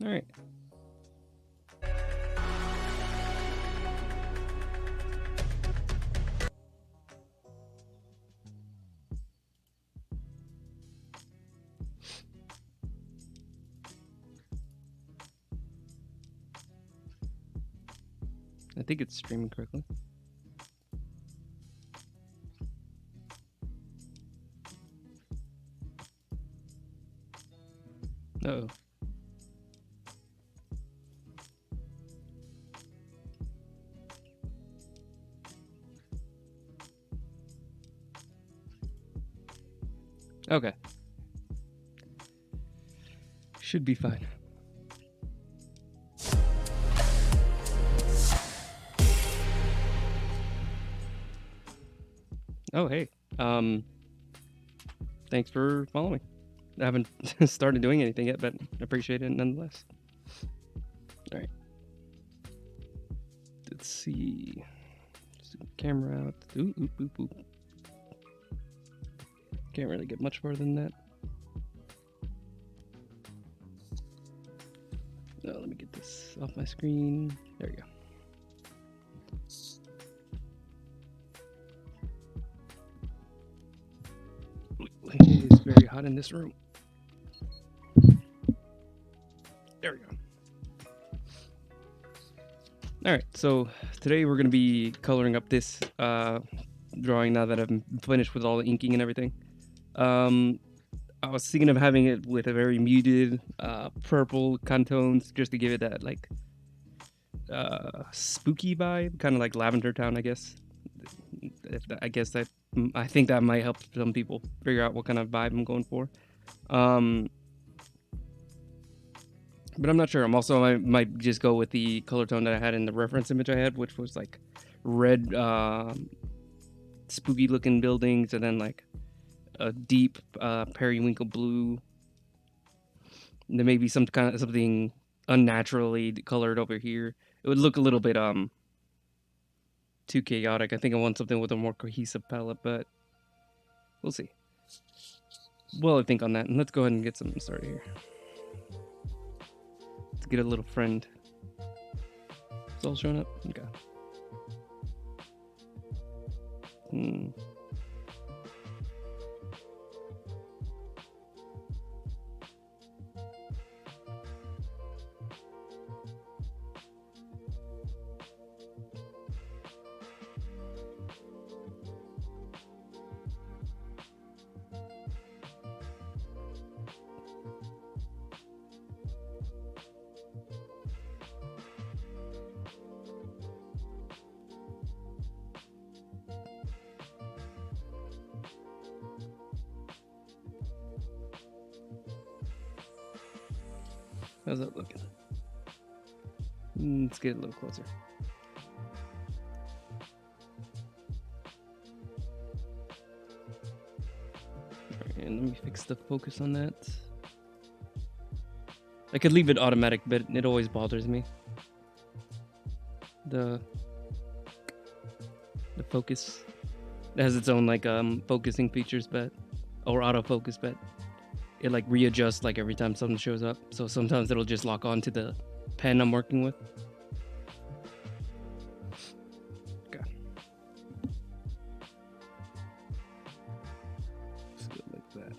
All right. I think it's streaming correctly. Uh-oh. Okay. Should be fine. Oh, hey. Thanks for following. I haven't started doing anything yet, but appreciate it nonetheless. All right. Let's see. Camera out. Ooh, ooh, ooh, ooh. Can't really get much farther than that. No, let me get this off my screen. There we go. It is very hot in this room. There we go. All right, so today we're going to be coloring up this drawing now that I'm finished with all the inking and everything. I was thinking of having it with a very muted purple contones just to give it that like spooky vibe, kind of like Lavender Town, I guess. I think that might help some people figure out what kind of vibe I'm going for. But I'm not sure. I might just go with the color tone that I had in the reference image I had, which was like red, spooky looking buildings, and then like a deep periwinkle blue. And then maybe something unnaturally colored over here. It would look a little bit too chaotic. I think I want something with a more cohesive palette, but we'll see. Well, I think on that, and let's go ahead and get something started here. Let's get a little friend. It's all showing up. Okay. How's that looking? Let's get a little closer. Alright, and let me fix the focus on that. I could leave it automatic, but it always bothers me. The focus. It has its own like focusing features, but or autofocus, but it like readjusts like every time something shows up. So sometimes it'll just lock on to the pen I'm working with. Okay. Just do it like that.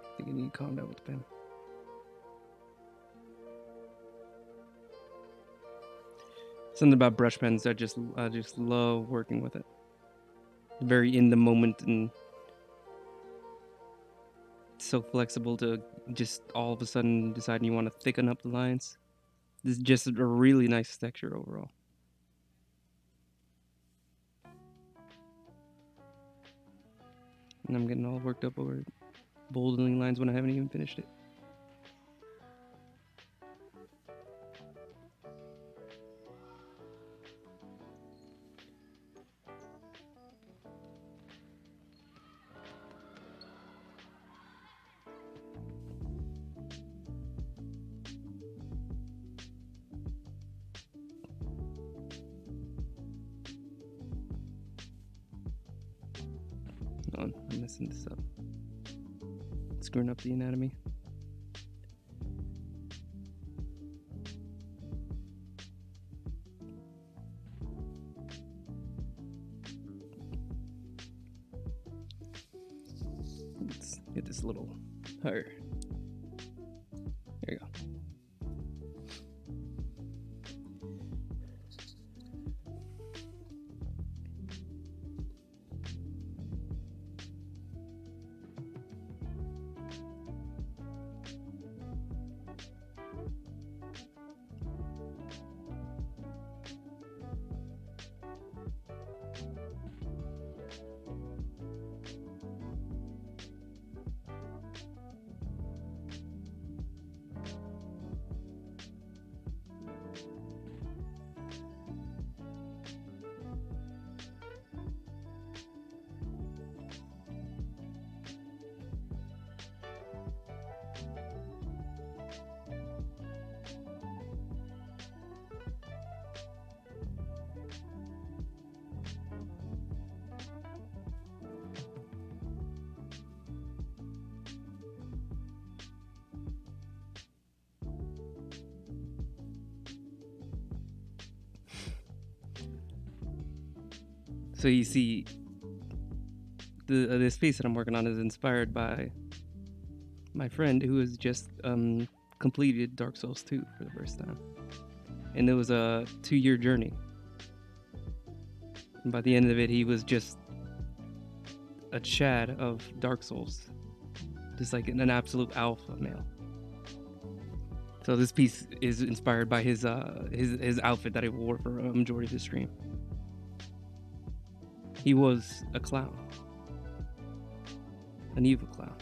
I think I need to calm down with the pen. Something about brush pens, I just love working with it. Very in the moment and so flexible to just all of a sudden deciding you want to thicken up the lines. This is just a really nice texture overall. And I'm getting all worked up over bolding lines when I haven't even finished it. on, I'm messing this up. Screwing up the anatomy. Let's get this a little higher. There you go. So you see, this piece that I'm working on is inspired by my friend who has just completed Dark Souls 2 for the first time. And it was a 2-year journey. And by the end of it, he was just a Chad of Dark Souls. Just like an absolute alpha male. So this piece is inspired by his outfit that he wore for a majority of his stream. He was a clown. An evil clown.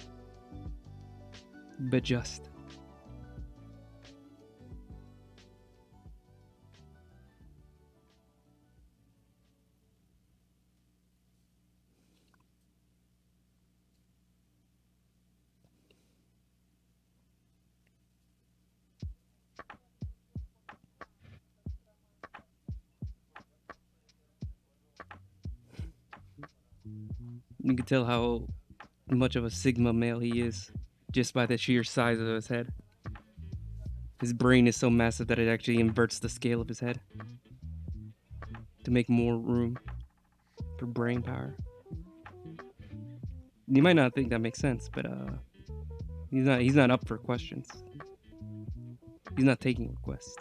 But just. You can tell how much of a Sigma male he is just by the sheer size of his head. His brain is so massive that it actually inverts the scale of his head to make more room for brain power. You might not think that makes sense, but he's not up for questions. He's not taking requests.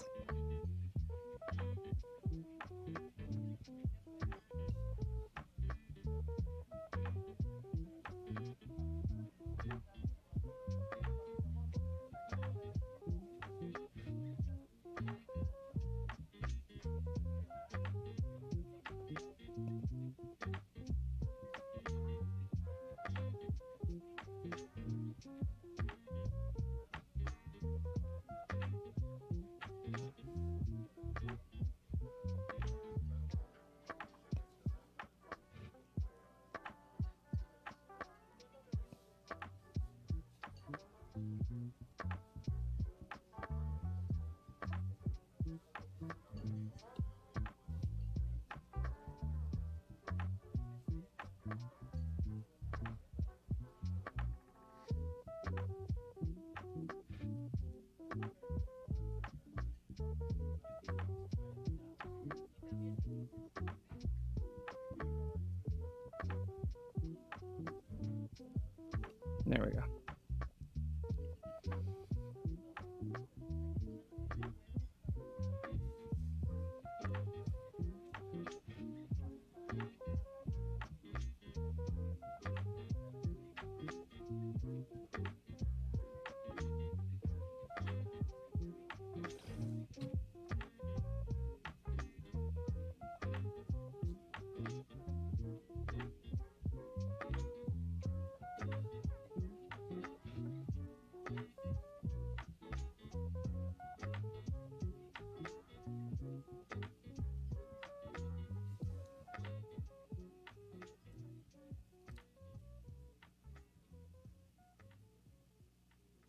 There we go.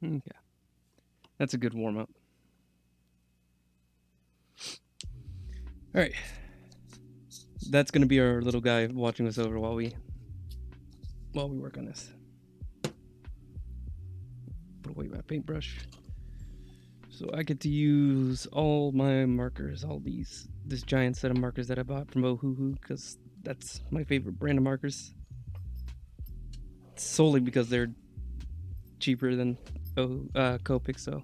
Okay. That's a good warm up. All right. That's going to be our little guy watching us over while we while we work on this. Put away my paintbrush. So I get to use all my markers, this giant set of markers that I bought from Ohuhu, because that's my favorite brand of markers. Solely because they're cheaper than Copic, so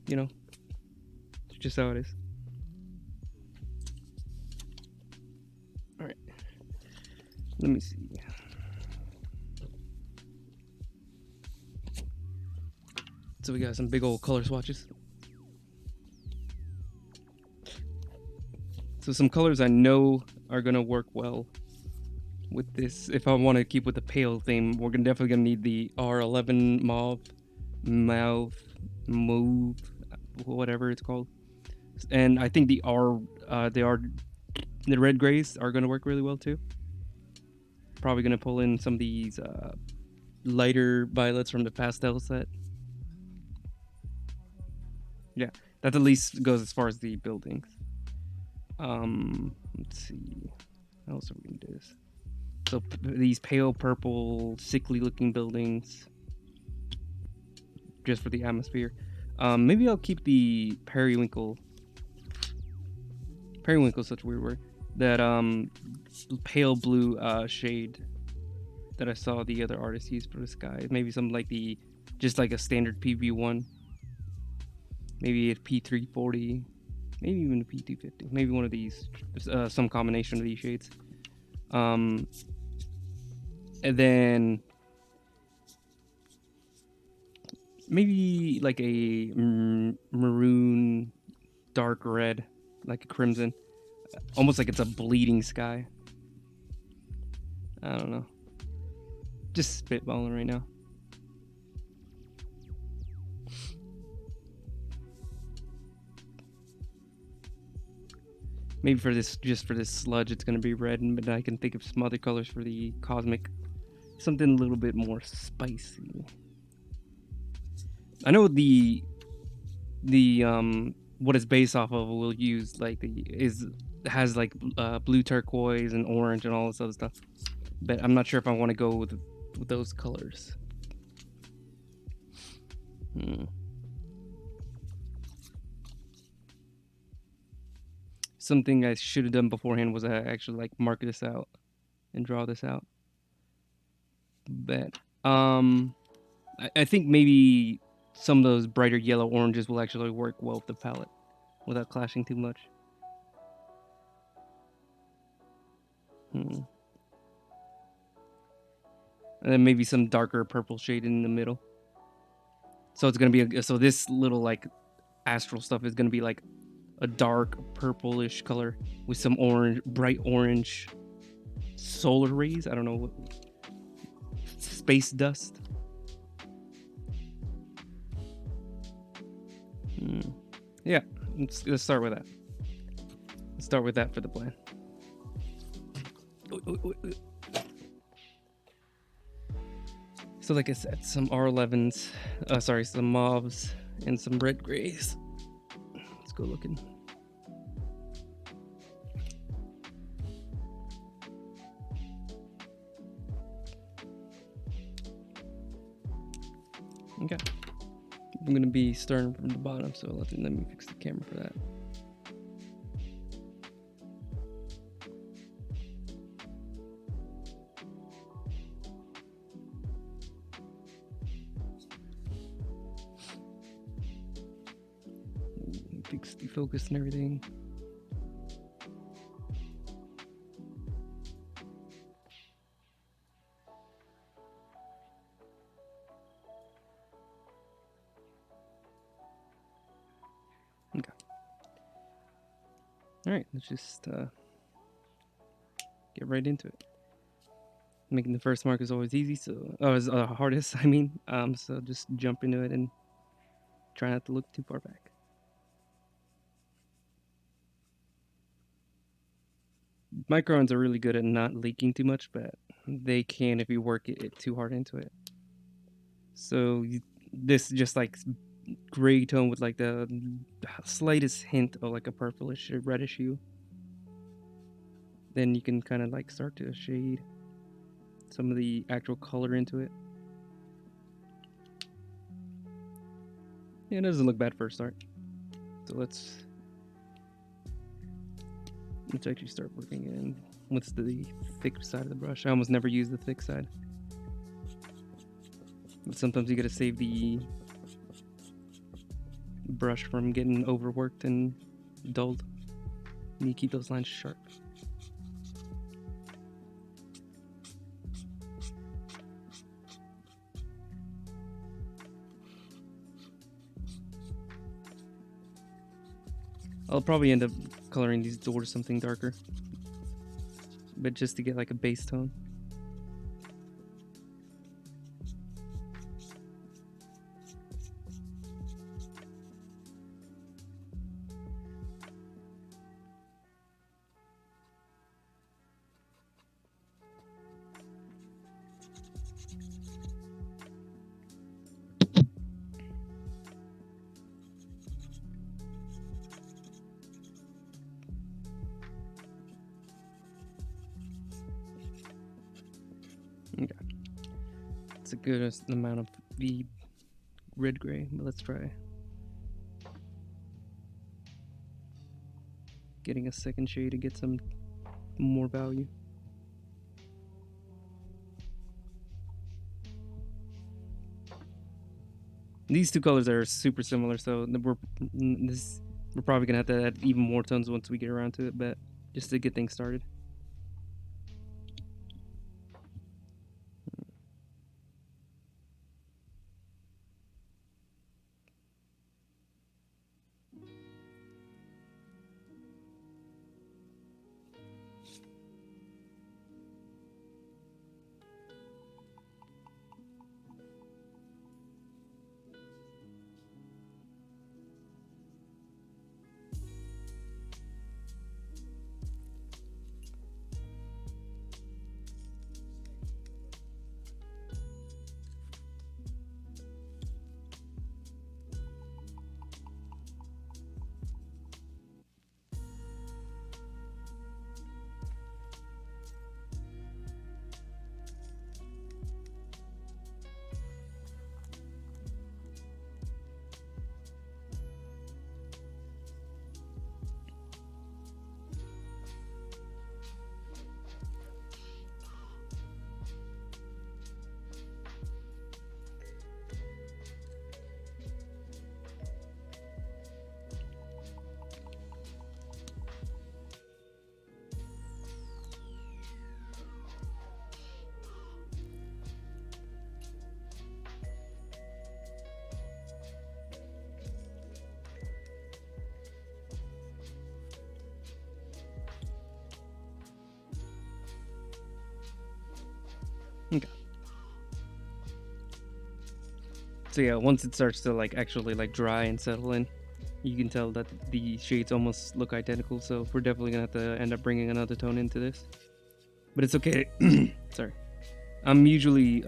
you know, it's just how it is. All right, let me see. So we got some big old color swatches. So some colors I know are gonna work well with this. If I want to keep with the pale theme, we're definitely gonna need the R11 mauve, whatever it's called. And I think the red grays are gonna work really well too. Probably gonna pull in some of these lighter violets from the pastel set. Yeah, that at least goes as far as the buildings. Let's see. How else are we gonna do this? So these pale purple, sickly-looking buildings, just for the atmosphere. Maybe I'll keep the periwinkle. Periwinkle's such a weird word. That pale blue shade that I saw the other artists use for the sky. Maybe something like just like a standard PV1. Maybe a P340. Maybe even a P250. Maybe one of these. Some combination of these shades. And then maybe like a maroon, dark red, like a crimson. Almost like it's a bleeding sky. I don't know. Just spitballing right now. Maybe just for this sludge, it's gonna be red, but I can think of some other colors for the cosmic. Something a little bit more spicy. I know the what it's based off of will use like has like blue turquoise and orange and all this other stuff, but I'm not sure if I want to go with those colors. Something I should have done beforehand was actually like mark this out and draw this out. But I think maybe some of those brighter yellow oranges will actually work well with the palette without clashing too much. And then maybe some darker purple shade in the middle. So it's gonna be so this little like astral stuff is gonna be like a dark purplish color with some orange, bright orange solar rays. I don't know what space dust. Yeah, let's start with that. Let's start with that for the plan. So like I said, some R11s, some mauves and some red grays. Let's go looking. Okay. I'm gonna be starting from the bottom, so let me fix the camera for that. Fix the focus and everything. Okay. All right, let's just get right into it. Making the first mark is always easy, so is hardest. I mean, so just jump into it and try not to look too far back. Microns are really good at not leaking too much, but they can if you work it too hard into it. So this just like gray tone with like the slightest hint of like a purplish or reddish hue. Then you can kind of like start to shade. some of the actual color into it. Yeah, it doesn't look bad for a start. So let's actually start working in with the thick side of the brush. I almost never use the thick side. But sometimes you gotta save the brush from getting overworked and dulled. And you keep those lines sharp. I'll probably end up coloring these doors something darker, but just to get like a base tone. Okay. It's a good amount of the red gray, but let's try getting a second shade to get some more value. These two colors are super similar, so we're probably gonna have to add even more tones once we get around to it, but just to get things started. Okay. So yeah, once it starts to like actually like dry and settle in, you can tell that the shades almost look identical. So we're definitely gonna have to end up bringing another tone into this. But it's okay. Sorry. I'm usually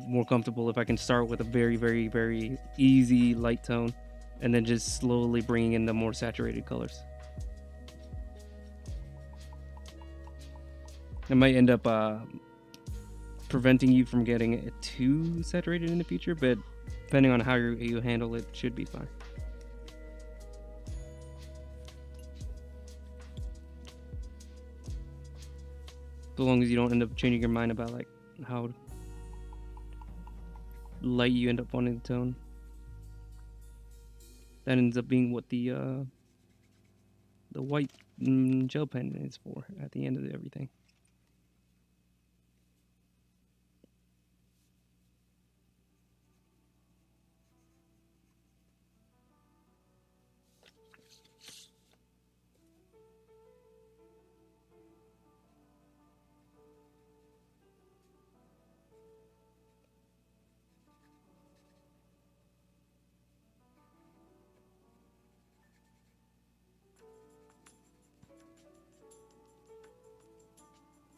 more comfortable if I can start with a very, very, very easy light tone and then just slowly bringing in the more saturated colors. It might end up preventing you from getting it too saturated in the future, but depending on how you handle it, should be fine. So long as you don't end up changing your mind about like how light you end up wanting the tone. That ends up being what the white gel pen is for at the end of everything.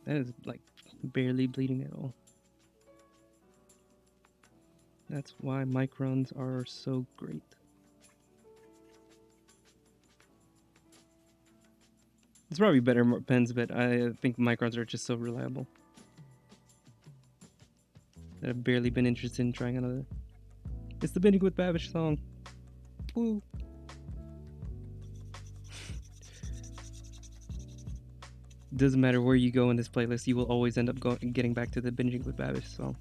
That is like barely bleeding at all. That's why microns are so great. It's probably better pens, but I think microns are just so reliable. that I've barely been interested in trying another. It's the Bending with Babish song. Woo. Doesn't matter where you go in this playlist, you will always end up getting back to the Binging with Babish song.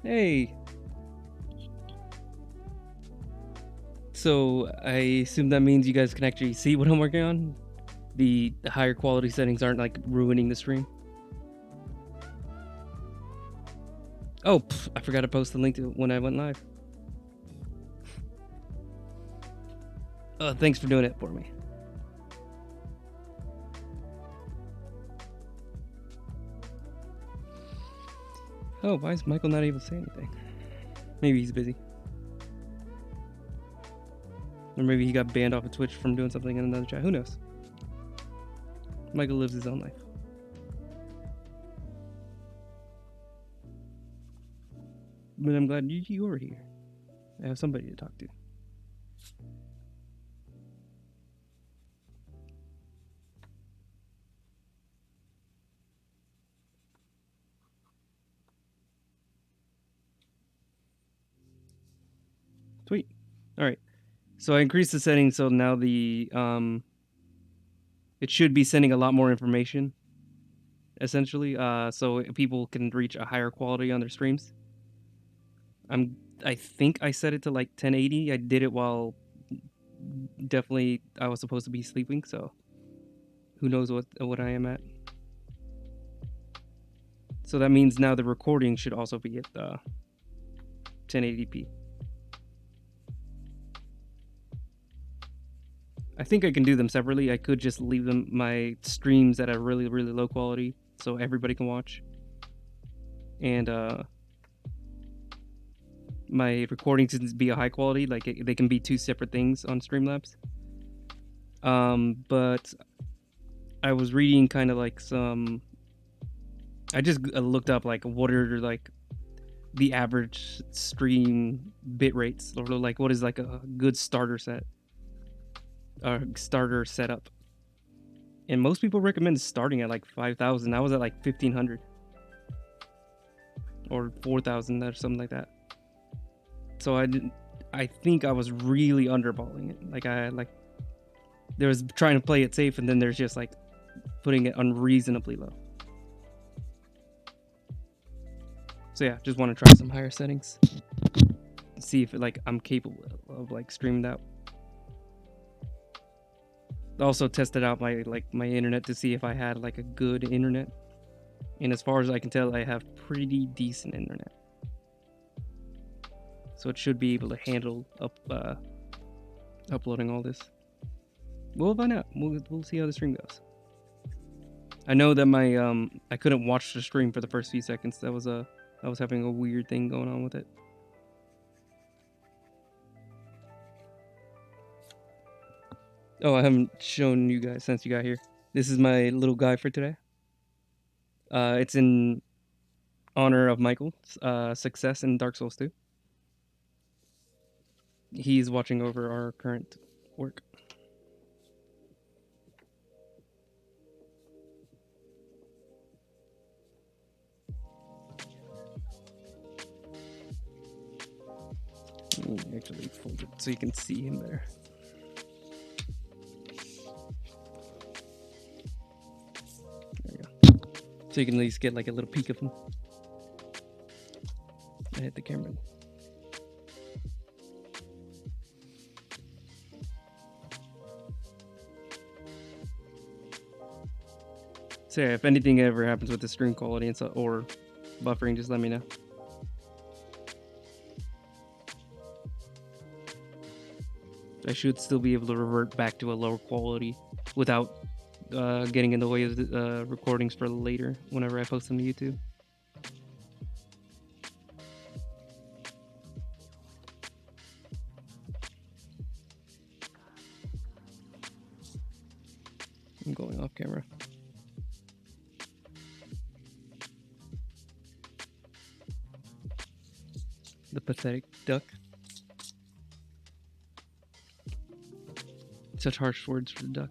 Hey. So I assume that means you guys can actually see what I'm working on? The higher quality settings aren't like ruining the stream? Oh, I forgot to post the link to when I went live. Thanks for doing it for me. Oh, why is Michael not able to say anything? Maybe he's busy. Or maybe he got banned off of Twitch from doing something in another chat. Who knows? Michael lives his own life. But I'm glad you are here. I have somebody to talk to. Sweet. All right. So I increased the settings so now the it should be sending a lot more information essentially so people can reach a higher quality on their streams. I think I set it to like 1080. I did it while definitely I was supposed to be sleeping, so who knows what I am at. So that means now the recording should also be at 1080p. I think I can do them separately. I could just leave them my streams at a really low quality so everybody can watch, and my recordings can be a high quality. Like they can be two separate things on Streamlabs. But I was reading kind of like some. I just looked up like what are like the average stream bit rates, or like what is like a good starter set, starter setup. And most people recommend starting at like 5,000. I was at like 1,500 or 4,000 or something like that. So I think I was really underballing it. Like there was trying to play it safe, and then there's just like putting it unreasonably low. So yeah, just want to try some higher settings. See if I'm capable of like streaming that. Also tested out my internet to see if I had like a good internet. And as far as I can tell, I have pretty decent internet. So it should be able to handle uploading all this. We'll find out. We'll see how the stream goes. I know that my I couldn't watch the stream for the first few seconds. I was having a weird thing going on with it. Oh, I haven't shown you guys since you got here. This is my little guy for today. It's in honor of Michael's success in Dark Souls 2. He's watching over our current work. Actually fold it so you can see him there. There you go. So you can at least get like a little peek of him. I hit the camera. So yeah, if anything ever happens with the stream quality and or buffering, just let me know. I should still be able to revert back to a lower quality without getting in the way of the recordings for later whenever I post them to YouTube. I'm going off camera. The pathetic duck. Such harsh words for the duck.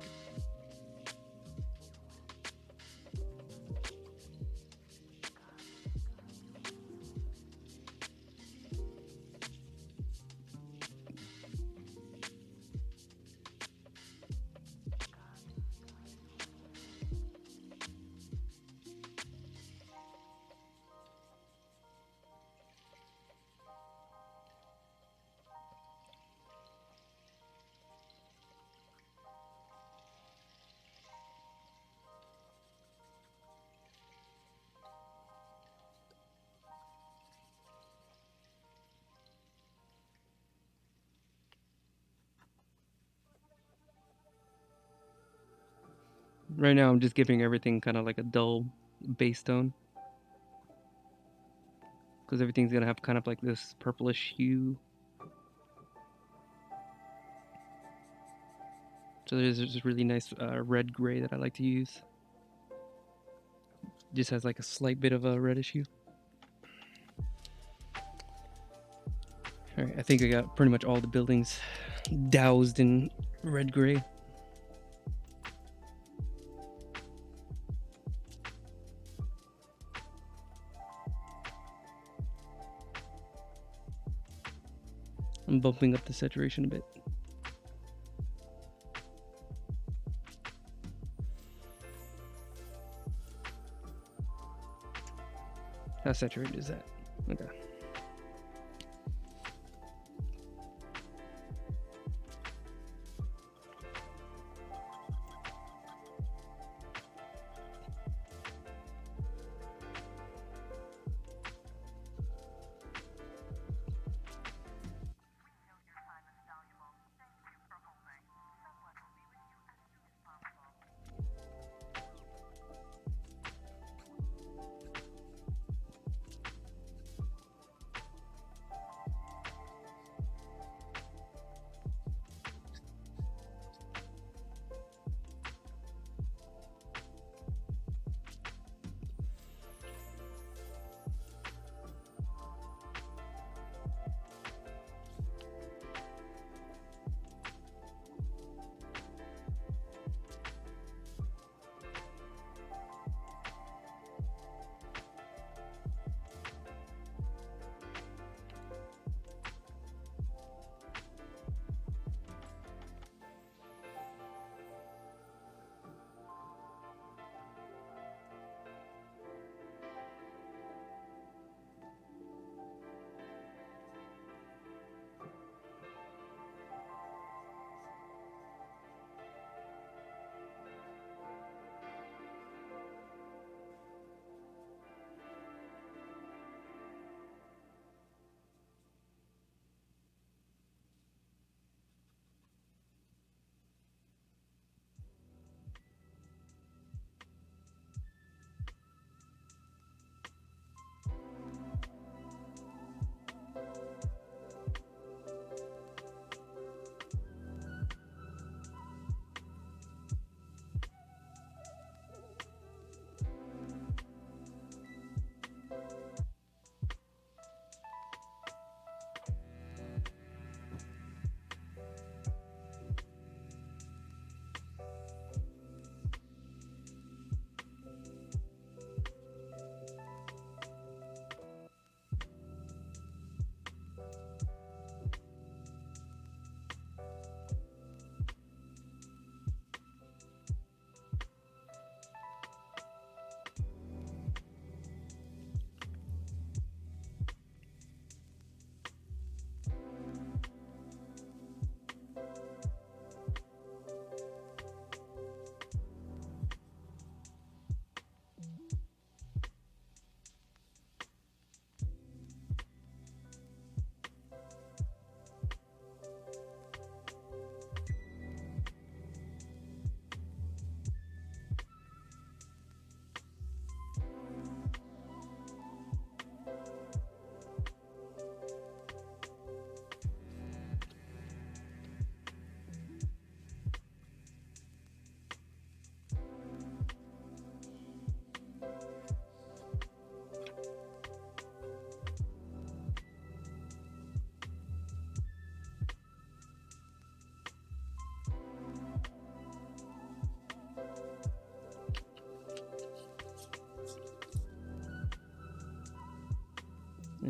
Right now, I'm just giving everything kind of like a dull base tone. Because everything's going to have kind of like this purplish hue. So there's this really nice red gray that I like to use. Just has like a slight bit of a reddish hue. Alright, I think I got pretty much all the buildings doused in red gray. I'm bumping up the saturation a bit. How saturated is that? Okay.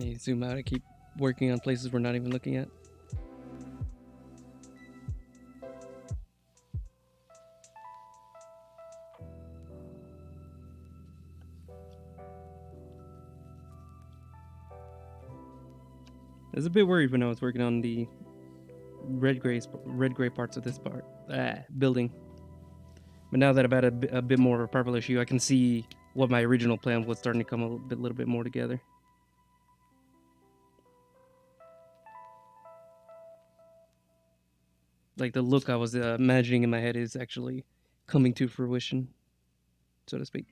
You zoom out. I keep working on places we're not even looking at. I was a bit worried when I was working on the red gray parts of this building. But now that I've had a bit more of a purple issue, I can see what my original plan was starting to come a little bit more together. Like the look I was imagining in my head is actually coming to fruition, so to speak.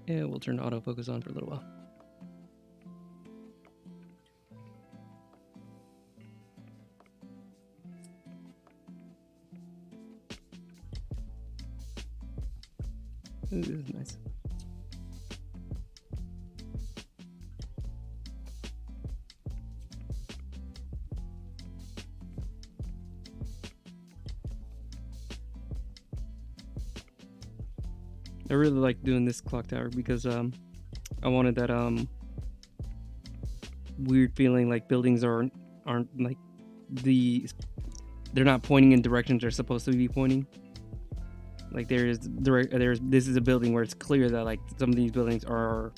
Yeah, we'll turn autofocus on for a little while. Ooh, this is nice. I really like doing this clock tower because I wanted that weird feeling like buildings aren't like they're not pointing in directions they're supposed to be pointing. Like there's this is a building where it's clear that like some of these buildings are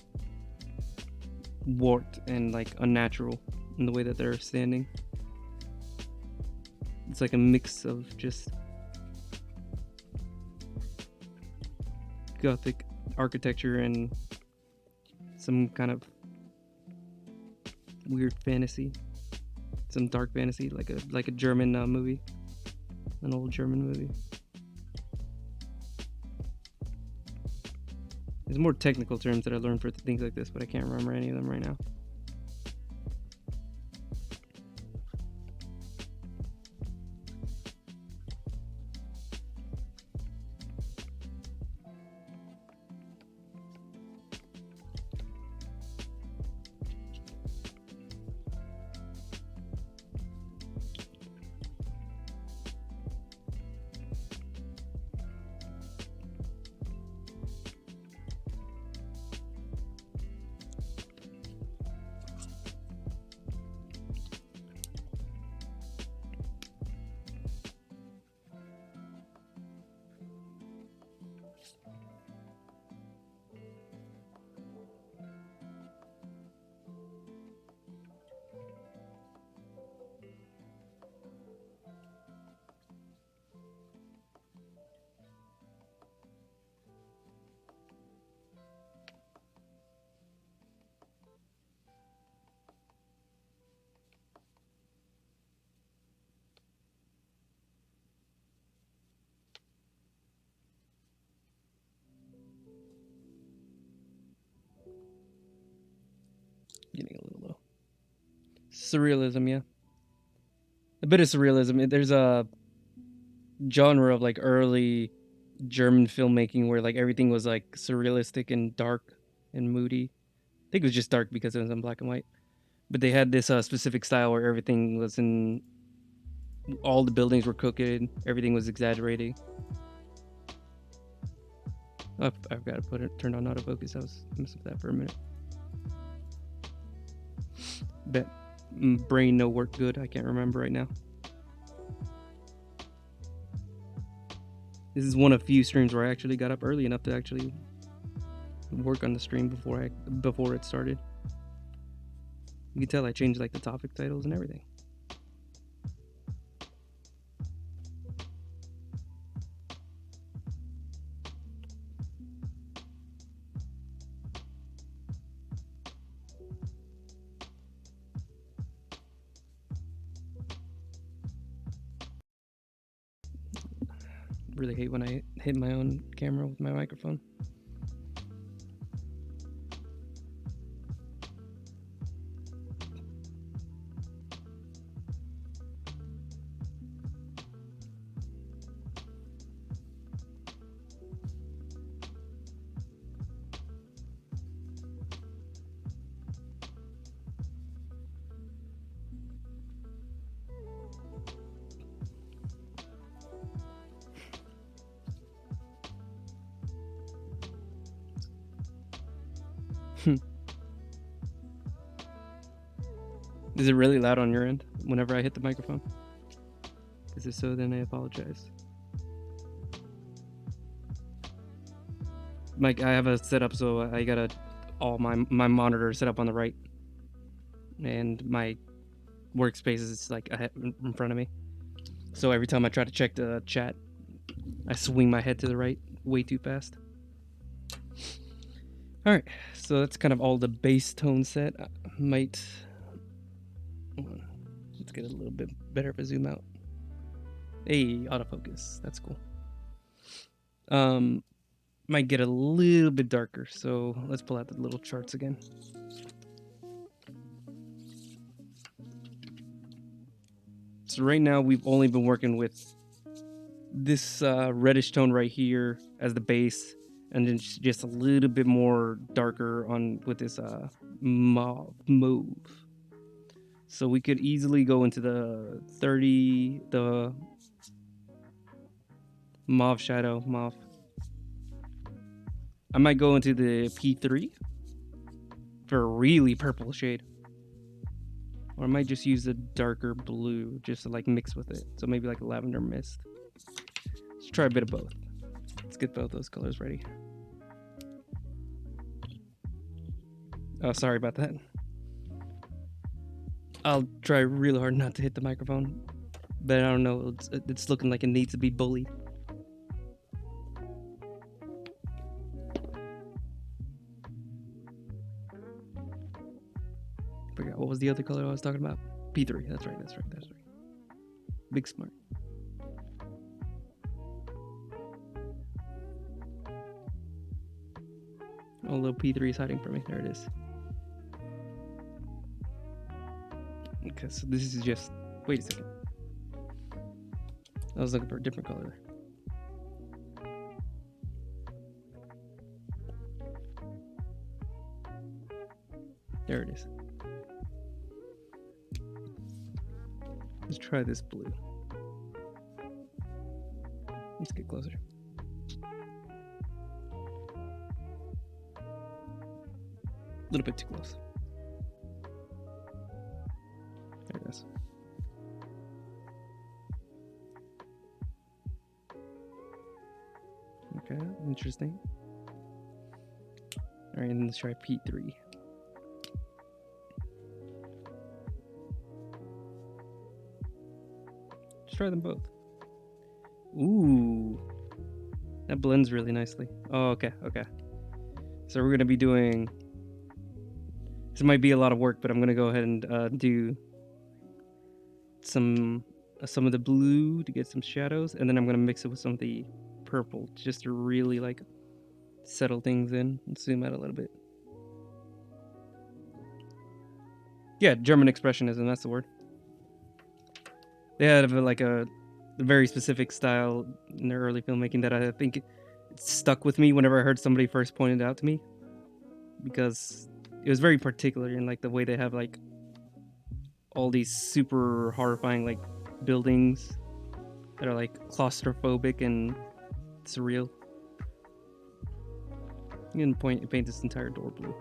warped and like unnatural in the way that they're standing. It's like a mix of just Gothic architecture and some kind of weird fantasy, some dark fantasy, like a German movie, an old German movie. There's more technical terms that I learned for things like this, but I can't remember any of them right now. Getting a little low. Surrealism, yeah. A bit of surrealism. There's a genre of like early German filmmaking where like everything was like surrealistic and dark and moody. I think it was just dark because it was in black and white. But they had this specific style where everything was in, all the buildings were crooked, everything was exaggerated. Oh, I've got to put it turned on autofocus. I was messing with that for a minute. Bet brain no work good. I can't remember right now. This is one of few streams where I actually got up early enough to actually work on the stream before it started. You can tell I changed like the topic titles and everything. really hate when I hit my own camera with my microphone. Is it really loud on your end whenever I hit the microphone? Is it so? Then I apologize. Mike, I have a setup, so I got all my monitor set up on the right, and my workspace is like in front of me. So every time I try to check the chat, I swing my head to the right way too fast. All right, so that's kind of all the bass tone set. I might let's get a little bit better of a zoom out. Hey, autofocus, that's cool. Might get a little bit darker, so let's pull out the little charts again. So right now we've only been working with this reddish tone right here as the base, and then just a little bit more darker on with this mauve. So we could easily go into the 30, the mauve shadow, mauve. I might go into the P3 for a really purple shade. Or I might just use a darker blue just to like mix with it. So maybe like a lavender mist. Let's try a bit of both. Let's get both those colors ready. Oh, sorry about that. I'll try really hard not to hit the microphone, but I don't know. It's looking like it needs to be bullied. Forgot what was the other color I was talking about? P3. That's right. Big smart. Although P3 is hiding from me. There it is. Okay, so this is just... Wait a second. I was looking for a different color. There it is. Let's try this blue. Let's get closer. A little bit too close. There it is. Okay, interesting. All right, and let's try P3. Let's try them both. Ooh, that blends really nicely. Oh, okay. So we're gonna be doing... This might be a lot of work, but I'm gonna go ahead and do some of the blue to get some shadows, and then I'm gonna mix it with some of the purple just to really like settle things in and zoom out a little bit. Yeah, German expressionism, that's the word. They had like a very specific style in their early filmmaking that I think it stuck with me whenever I heard somebody first point it out to me, because it was very particular in like the way they have like all these super horrifying like buildings that are like claustrophobic and surreal. You can paint this entire door blue.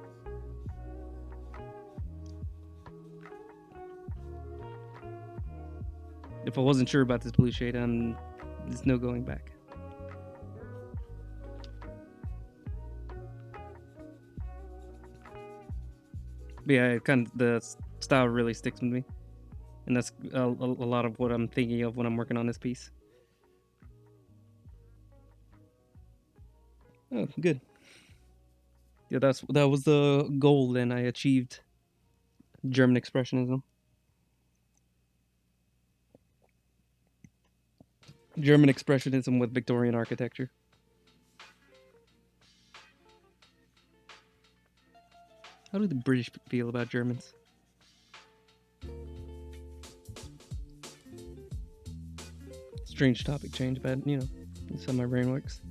If I wasn't sure about this blue shade, there's no going back. But yeah, the style really sticks with me, and that's a lot of what I'm thinking of when I'm working on this piece. Oh, good. Yeah, that was the goal. Then I achieved German expressionism. German expressionism with Victorian architecture. How do the British feel about Germans? Strange topic change, but you know, that's how my brain works.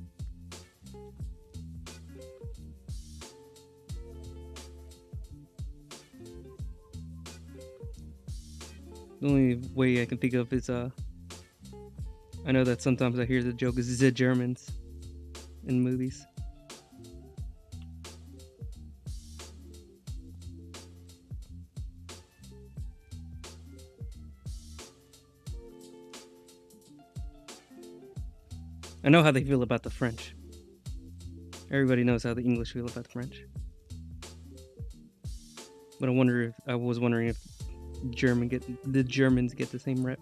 The only way I can think of is I know that sometimes I hear the joke is the Germans in movies. I know how they feel about the French. Everybody knows how the English feel about the French. But I was wondering if the Germans get the same rep.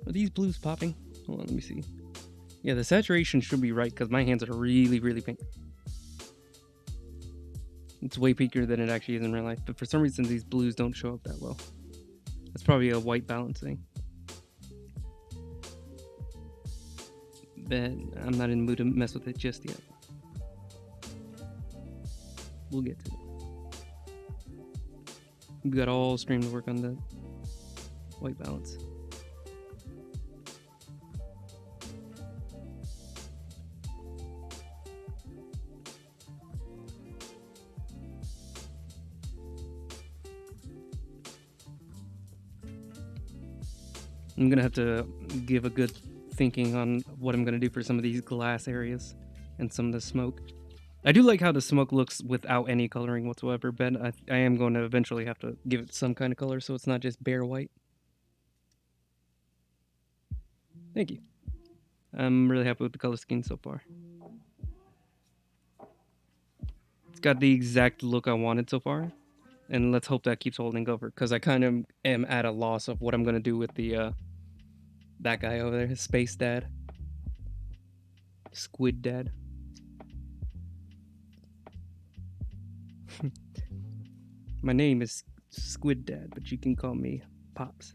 Are these blues popping? Hold on, let me see. Yeah, the saturation should be right because my hands are really, really pink. It's way pinker than it actually is in real life, but for some reason these blues don't show up that well. That's probably a white balance thing. But I'm not in the mood to mess with it just yet. We'll get to it. We've got all stream to work on the white balance. I'm gonna have to give a good thinking on what I'm gonna do for some of these glass areas and some of the smoke. I do like how the smoke looks without any coloring whatsoever, but I am going to eventually have to give it some kind of color so it's not just bare white. Thank you. I'm really happy with the color scheme so far. It's got the exact look I wanted so far, and let's hope that keeps holding over because I kind of am at a loss of what I'm gonna do with the that guy over there, his space dad, squid dad. My name is Squid Dad, but you can call me Pops.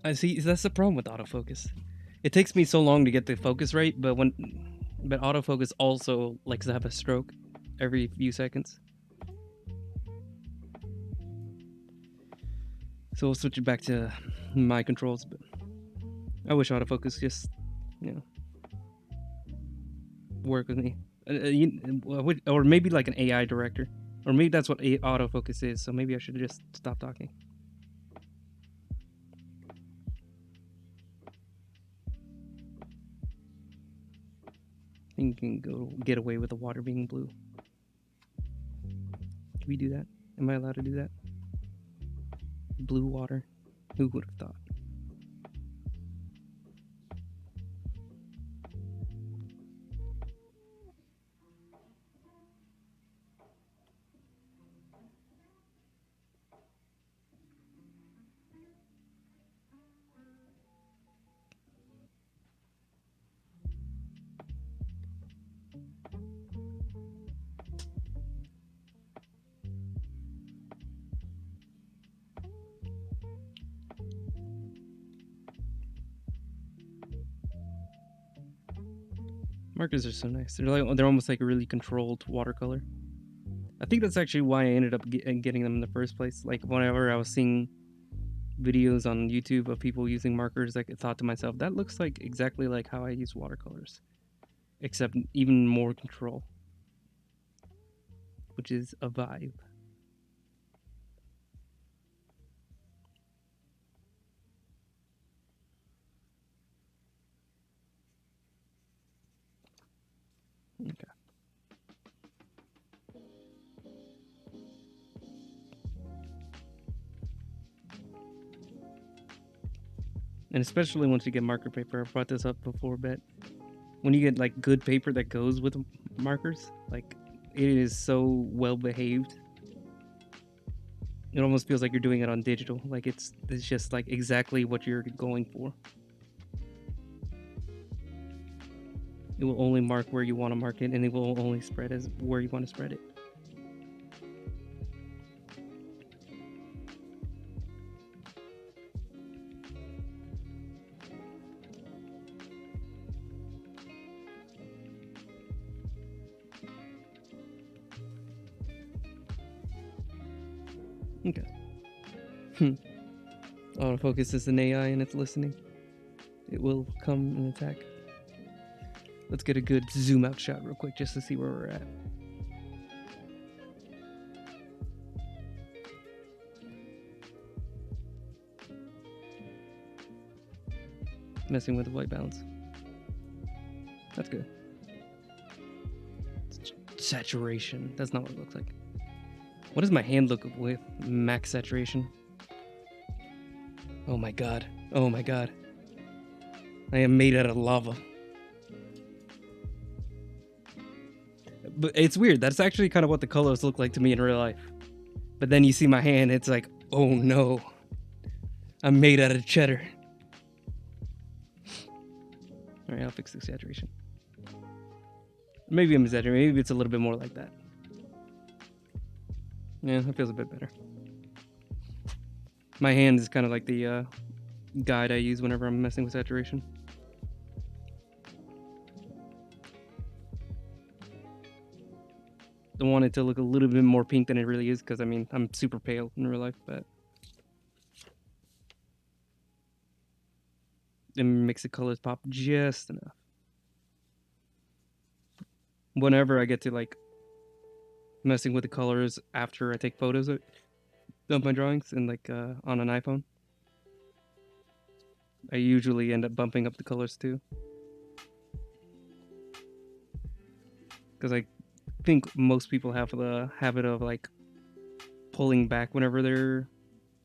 I see. That's the problem with autofocus. It takes me so long to get the focus right, but autofocus also likes to have a stroke every few seconds. So we'll switch it back to my controls. But I wish autofocus just, you know, work with me. Or maybe like an AI director, or maybe that's what autofocus is. So maybe I should just stop talking. I think you can go get away with the water being blue. Can we do that? Am I allowed to do that? Blue water. Who would have thought? Markers are so nice. They're almost like a really controlled watercolor. I think that's actually why I ended up getting them in the first place. Like whenever I was seeing videos on YouTube of people using markers, I thought to myself, that looks like exactly like how I use watercolors, except even more control, which is a vibe. Okay. And especially once you get marker paper, I brought this up before, but when you get like good paper that goes with markers, like it is so well behaved. It almost feels like you're doing it on digital. Like it's just like exactly what you're going for. It will only mark where you want to mark it, and it will only spread as where you want to spread it. Okay. Autofocus is an AI and it's listening. It will come and attack. Let's get a good zoom out shot real quick just to see where we're at. Messing with the white balance. That's good. Saturation. That's not what it looks like. What does my hand look with max saturation? Oh my god. Oh my god. I am made out of lava. But it's weird. That's actually kind of what the colors look like to me in real life. But then you see my hand, it's like, oh no. I'm made out of cheddar. Alright, I'll fix the saturation. Maybe I'm exaggerating. Maybe it's a little bit more like that. Yeah, that feels a bit better. My hand is kind of like the guide I use whenever I'm messing with saturation. I want it to look a little bit more pink than it really is because, I mean, I'm super pale in real life, but it makes the colors pop just enough. Whenever I get to like messing with the colors after I take photos of my drawings and like on an iPhone, I usually end up bumping up the colors too. Because I think most people have the habit of like pulling back whenever they're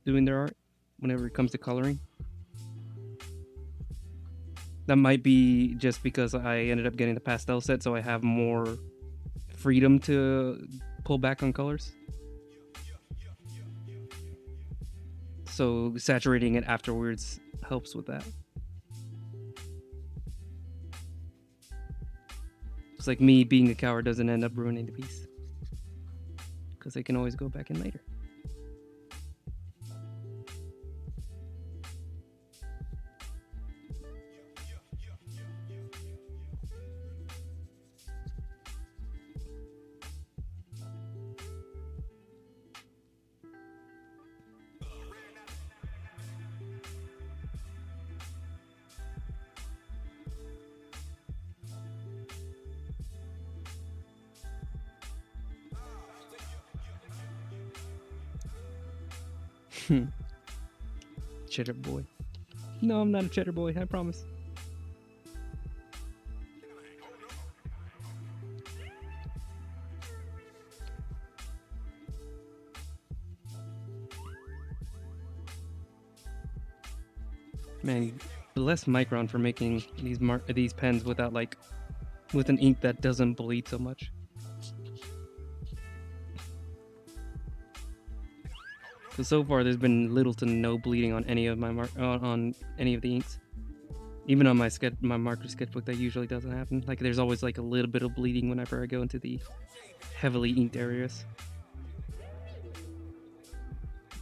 doing their art, whenever it comes to coloring. That might be just because I ended up getting the pastel set, so I have more freedom to pull back on colors. So saturating it afterwards helps with that. It's like me being a coward doesn't end up ruining the piece, because I can always go back in later. Cheddar boy. No, I'm not a cheddar boy, I promise. Man, bless Micron for making these pens without like with an ink that doesn't bleed so much. Because so far there's been little to no bleeding on any of my on any of the inks. Even on my marker sketchbook, that usually doesn't happen. Like there's always like a little bit of bleeding whenever I go into the heavily inked areas.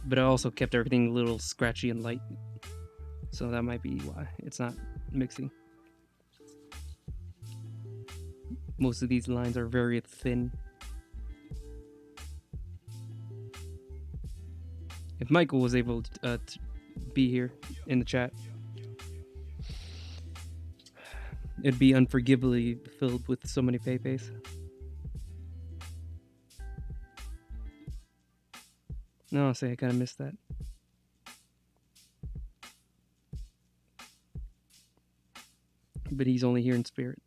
But I also kept everything a little scratchy and light, so that might be why it's not mixing. Most of these lines are very thin. If Michael was able to be here in the chat, it'd be unforgivably filled with so many Pei-Peis. No, I'll say I kind of missed that. But he's only here in spirit.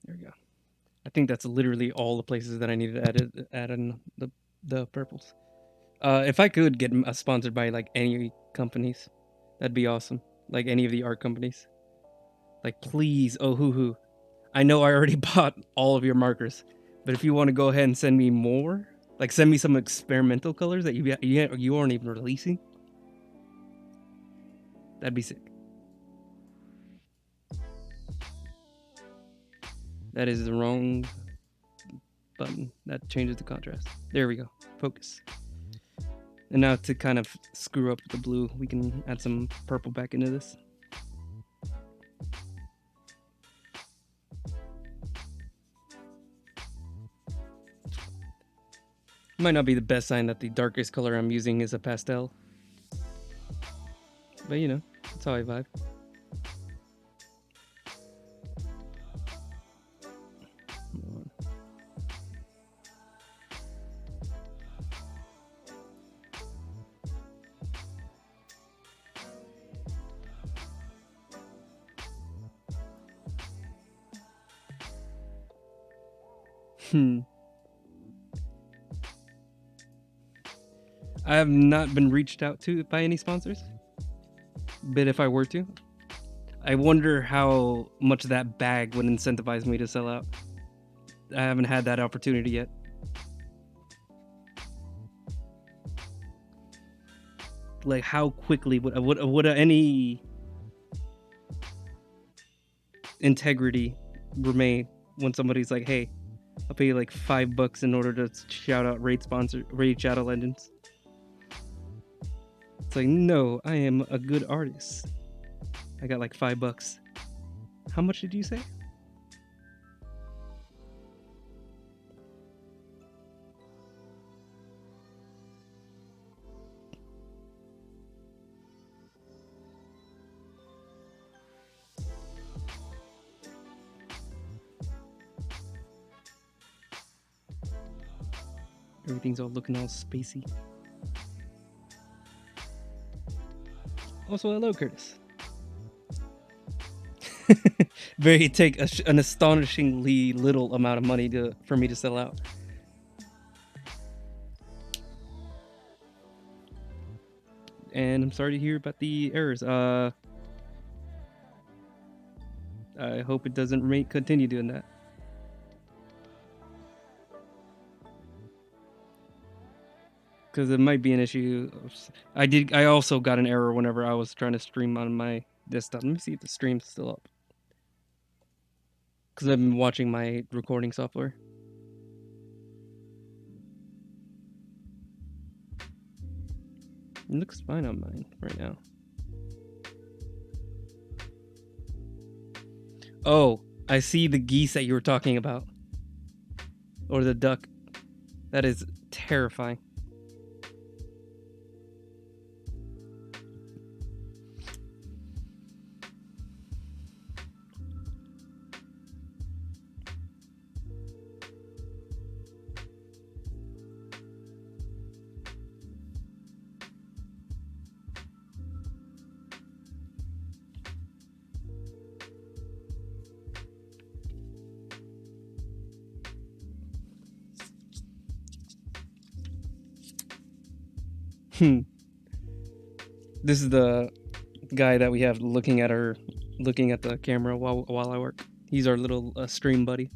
There we go. I think that's literally all the places that I needed to add in the purples. If I could get sponsored by like any companies, that'd be awesome. Like any of the art companies. Like please, oh hoo. I know I already bought all of your markers, but if you want to go ahead and send me more, like send me some experimental colors that you aren't even releasing, that'd be sick. That is the wrong button. That changes the contrast. There we go. Focus. And now to kind of screw up the blue, we can add some purple back into this. Might not be the best sign that the darkest color I'm using is a pastel. But you know, that's how I vibe. I have not been reached out to by any sponsors. But if I were to, I wonder how much that bag would incentivize me to sell out. I haven't had that opportunity yet. Like how quickly would any integrity remain when somebody's like, "Hey, I'll pay you like $5 in order to shout out Raid Shadow Legends." It's like, no, I am a good artist. I got like $5. How much did you say? Everything's all looking all spacey. Also, hello, Curtis. Very take an astonishingly little amount of money for me to sell out. And I'm sorry to hear about the errors. I hope it doesn't continue doing that. Because it might be an issue. I also got an error whenever I was trying to stream on my desktop. Let me see if the stream's still up. Because I've been watching my recording software. It looks fine on mine right now. Oh, I see the geese that you were talking about. Or the duck. That is terrifying. This is the guy that we have looking at the camera while I work. He's our little stream buddy.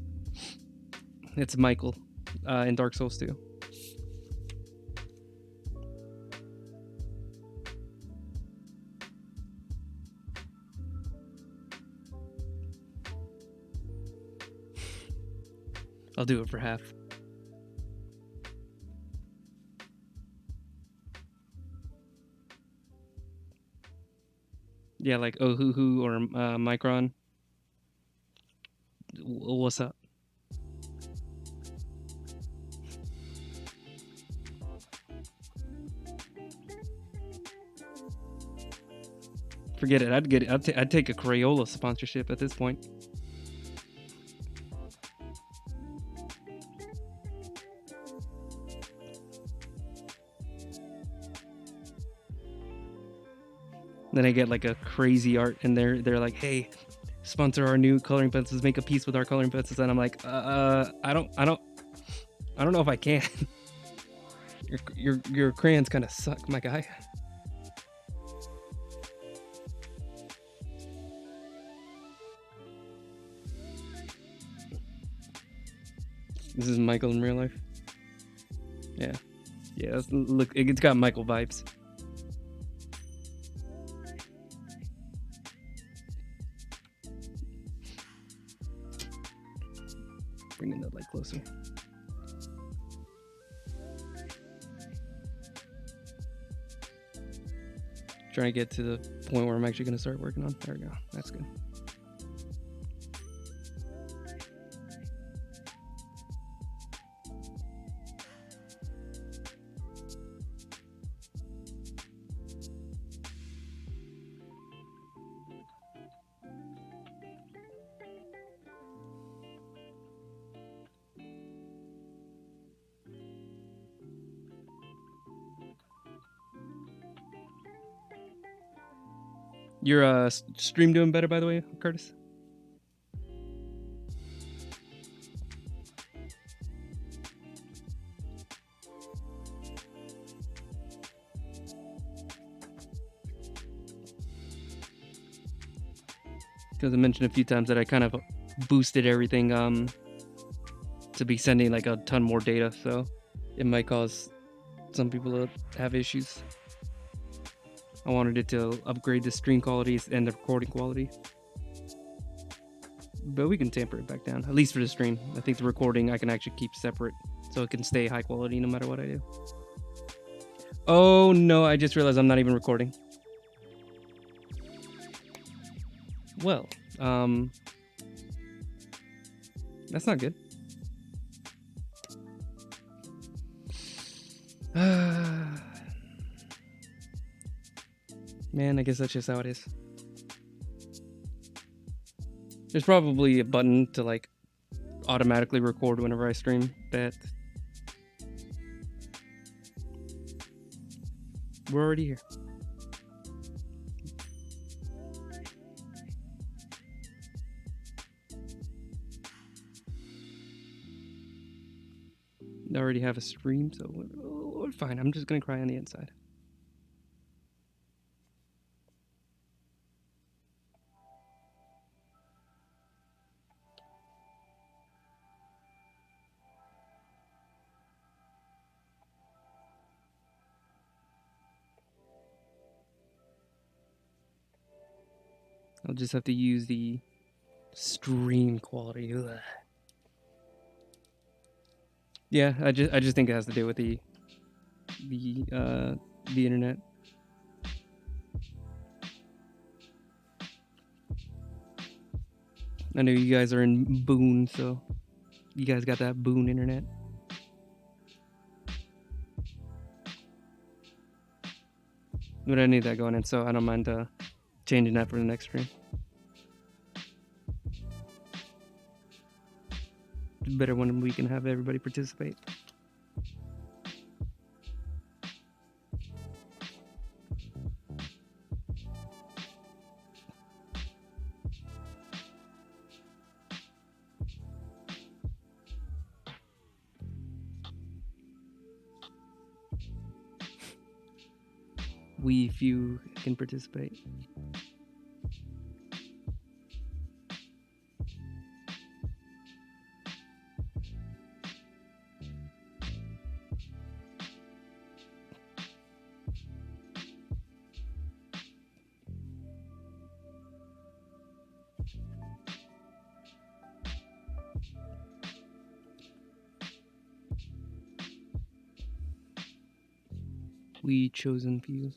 It's Michael in Dark Souls 2. I'll do it for half. Yeah, like Ohuhu or Micron. What's up? Forget it. I'd take a Crayola sponsorship at this point. Then I get like a crazy art, and they're like, "Hey, sponsor our new coloring pencils. Make a piece with our coloring pencils." And I'm like, I don't know if I can. Your crayons kind of suck, my guy. This is Michael in real life. Yeah, look, it's got Michael vibes. Bringing that light closer. Trying to get to the point where I'm actually going to start working on. There we go. That's good. Your stream doing better, by the way, Curtis? Because I mentioned a few times that I kind of boosted everything to be sending like a ton more data, so it might cause some people to have issues. I wanted it to upgrade the stream qualities and the recording quality. But we can tamper it back down, at least for the stream. I think the recording I can actually keep separate so it can stay high quality no matter what I do. Oh no, I just realized I'm not even recording. Well, that's not good. Man, I guess that's just how it is. There's probably a button to like automatically record whenever I stream, but we're already here. I already have a stream, so we're fine. I'm just gonna cry on the inside. I'll just have to use the stream quality. Ugh. Yeah, I just think it has to do with the internet. I know you guys are in Boone, so you guys got that Boone internet. But I need that going in, so I don't mind changing that for the next stream. It's better when we can have everybody participate. We few can participate. We chosen few.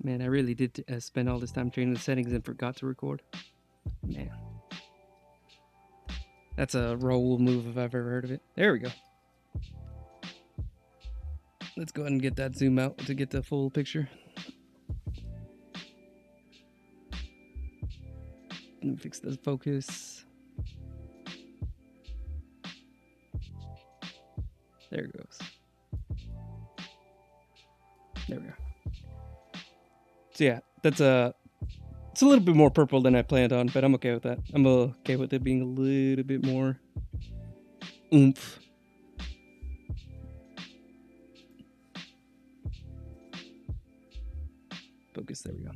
Man, I really did spend all this time changing the settings and forgot to record. Man. That's a roll move if I've ever heard of it. There we go. Let's go ahead and get that zoom out to get the full picture. Let me fix the focus. There it goes. There we go. So yeah, it's a little bit more purple than I planned on, but I'm okay with that. I'm okay with it being a little bit more oomph. Focus, there we go.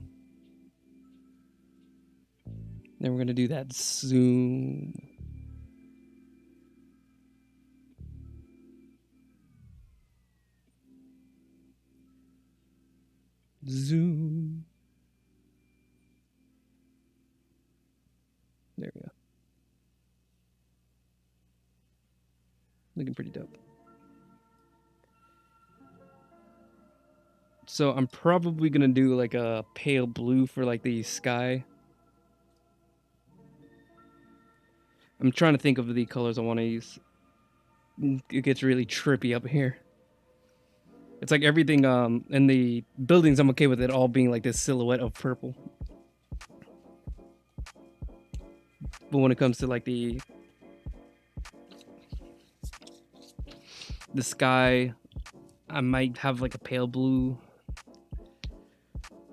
Then we're gonna do that zoom. Zoom. There we go. Looking pretty dope. So I'm probably gonna do like a pale blue for like the sky. I'm trying to think of the colors I want to use. It gets really trippy up here. It's like everything in the buildings, I'm okay with it all being like this silhouette of purple. But when it comes to like the sky, I might have like a pale blue.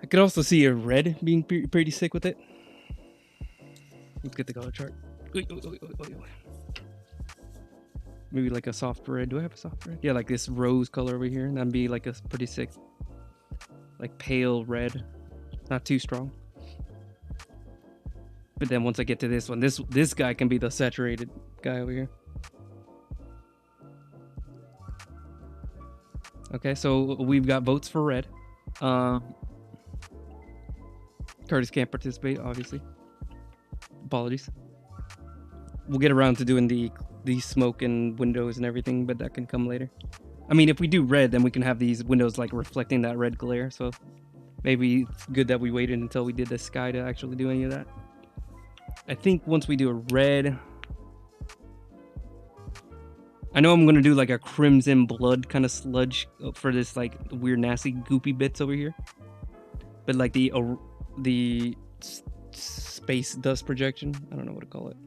I could also see a red being pretty sick with it. Let's get the color chart. Maybe like a soft red. Do I have a soft red? Yeah, like this rose color over here. And that'd be like a pretty sick, like pale red. Not too strong. But then once I get to this one, this guy can be the saturated guy over here. Okay, so we've got votes for red. Curtis can't participate, obviously. Apologies. We'll get around to doing the smoke and windows and everything, but that can come later. I mean, if we do red, then we can have these windows like reflecting that red glare. So maybe it's good that we waited until we did the sky to actually do any of that. I think once we do a red, I know I'm gonna do like a crimson blood kind of sludge for this like weird nasty goopy bits over here. But like the space dust projection, I don't know what to call it.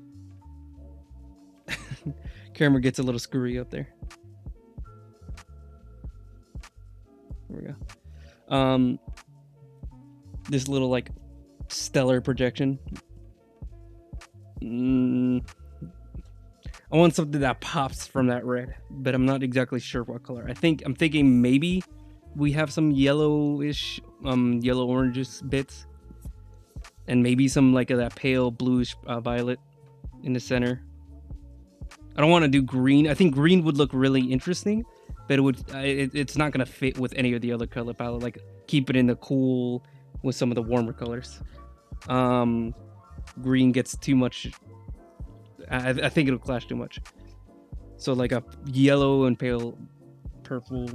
Camera gets a little screwy up there. There we go. This little like stellar projection. I want something that pops from that red, but I'm not exactly sure what color. I'm thinking maybe we have some yellowish, yellow oranges bits, and maybe some like that pale bluish violet in the center. I don't want to do green. I think green would look really interesting, but it's not gonna fit with any of the other color palette. Like keep it in the cool with some of the warmer colors. Green gets too much. I think it'll clash too much. So like a yellow and pale purple.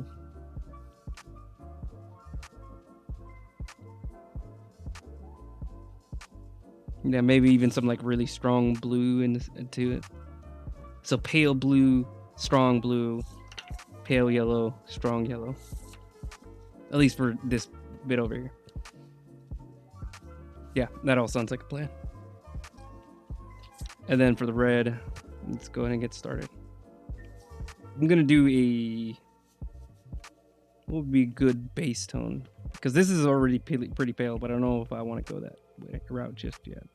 Yeah, maybe even some like really strong blue into it. So pale blue, strong blue, pale yellow, strong yellow. At least for this bit over here. Yeah, that all sounds like a plan. And then for the red, let's go ahead and get started. I'm gonna do what would be a good base tone? Because this is already pretty pale, but I don't know if I want to go that route just yet.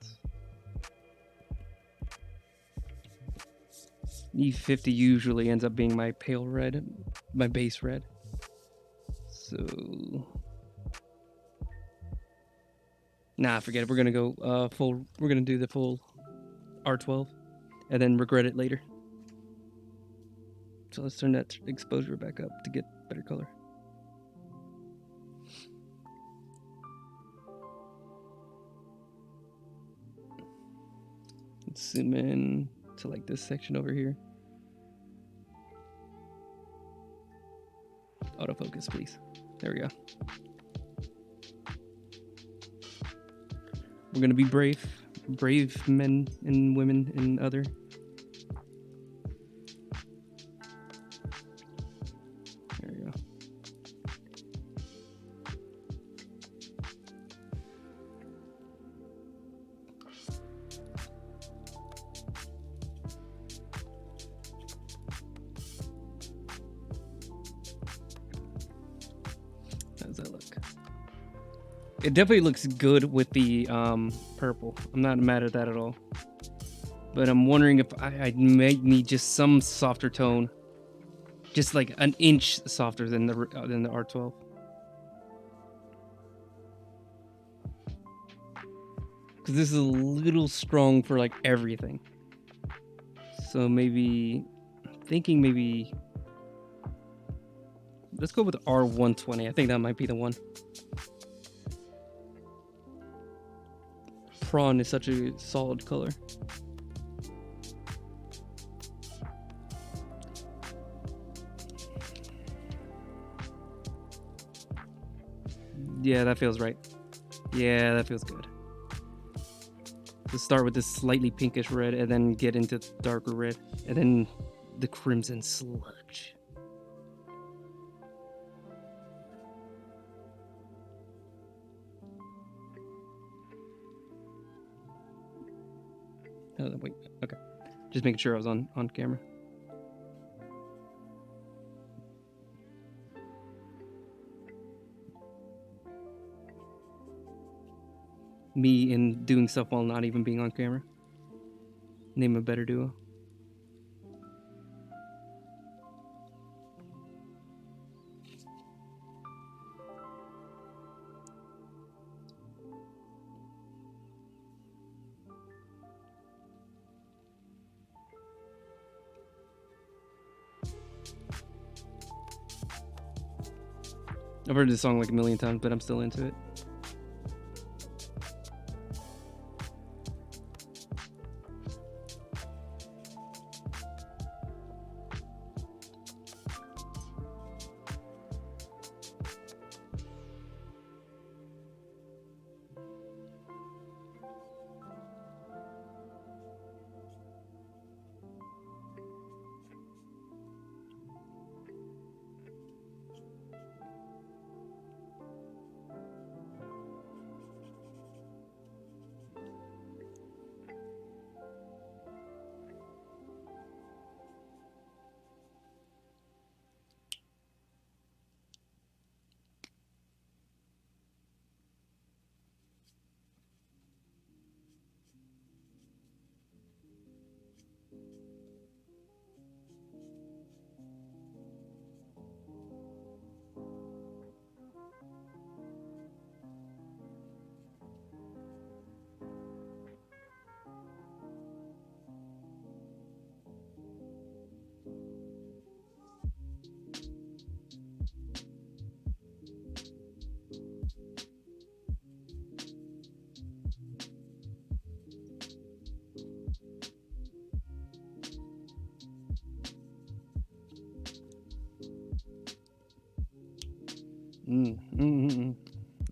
E50 usually ends up being my pale red, my base red. So, nah, forget it. We're gonna go full. We're gonna do the full R12, and then regret it later. So let's turn that exposure back up to get better color. Let's zoom in to like this section over here. Autofocus, please. There we go. We're gonna be brave men and women and other. There we go. How does that look? It definitely looks good with the purple. I'm not mad at that at all. But I'm wondering if I might need just some softer tone, just like an inch softer than the R12. Because this is a little strong for like everything. So maybe, thinking maybe, let's go with R120. I think that might be the one. Prawn is such a solid color. Yeah, that feels right. Yeah, that feels good. Let's start with this slightly pinkish red and then get into darker red and then the crimson sludge. Oh, wait, okay. Just making sure I was on camera. Me in doing stuff while not even being on camera. Name a better duo. I've heard this song like a million times, but I'm still into it.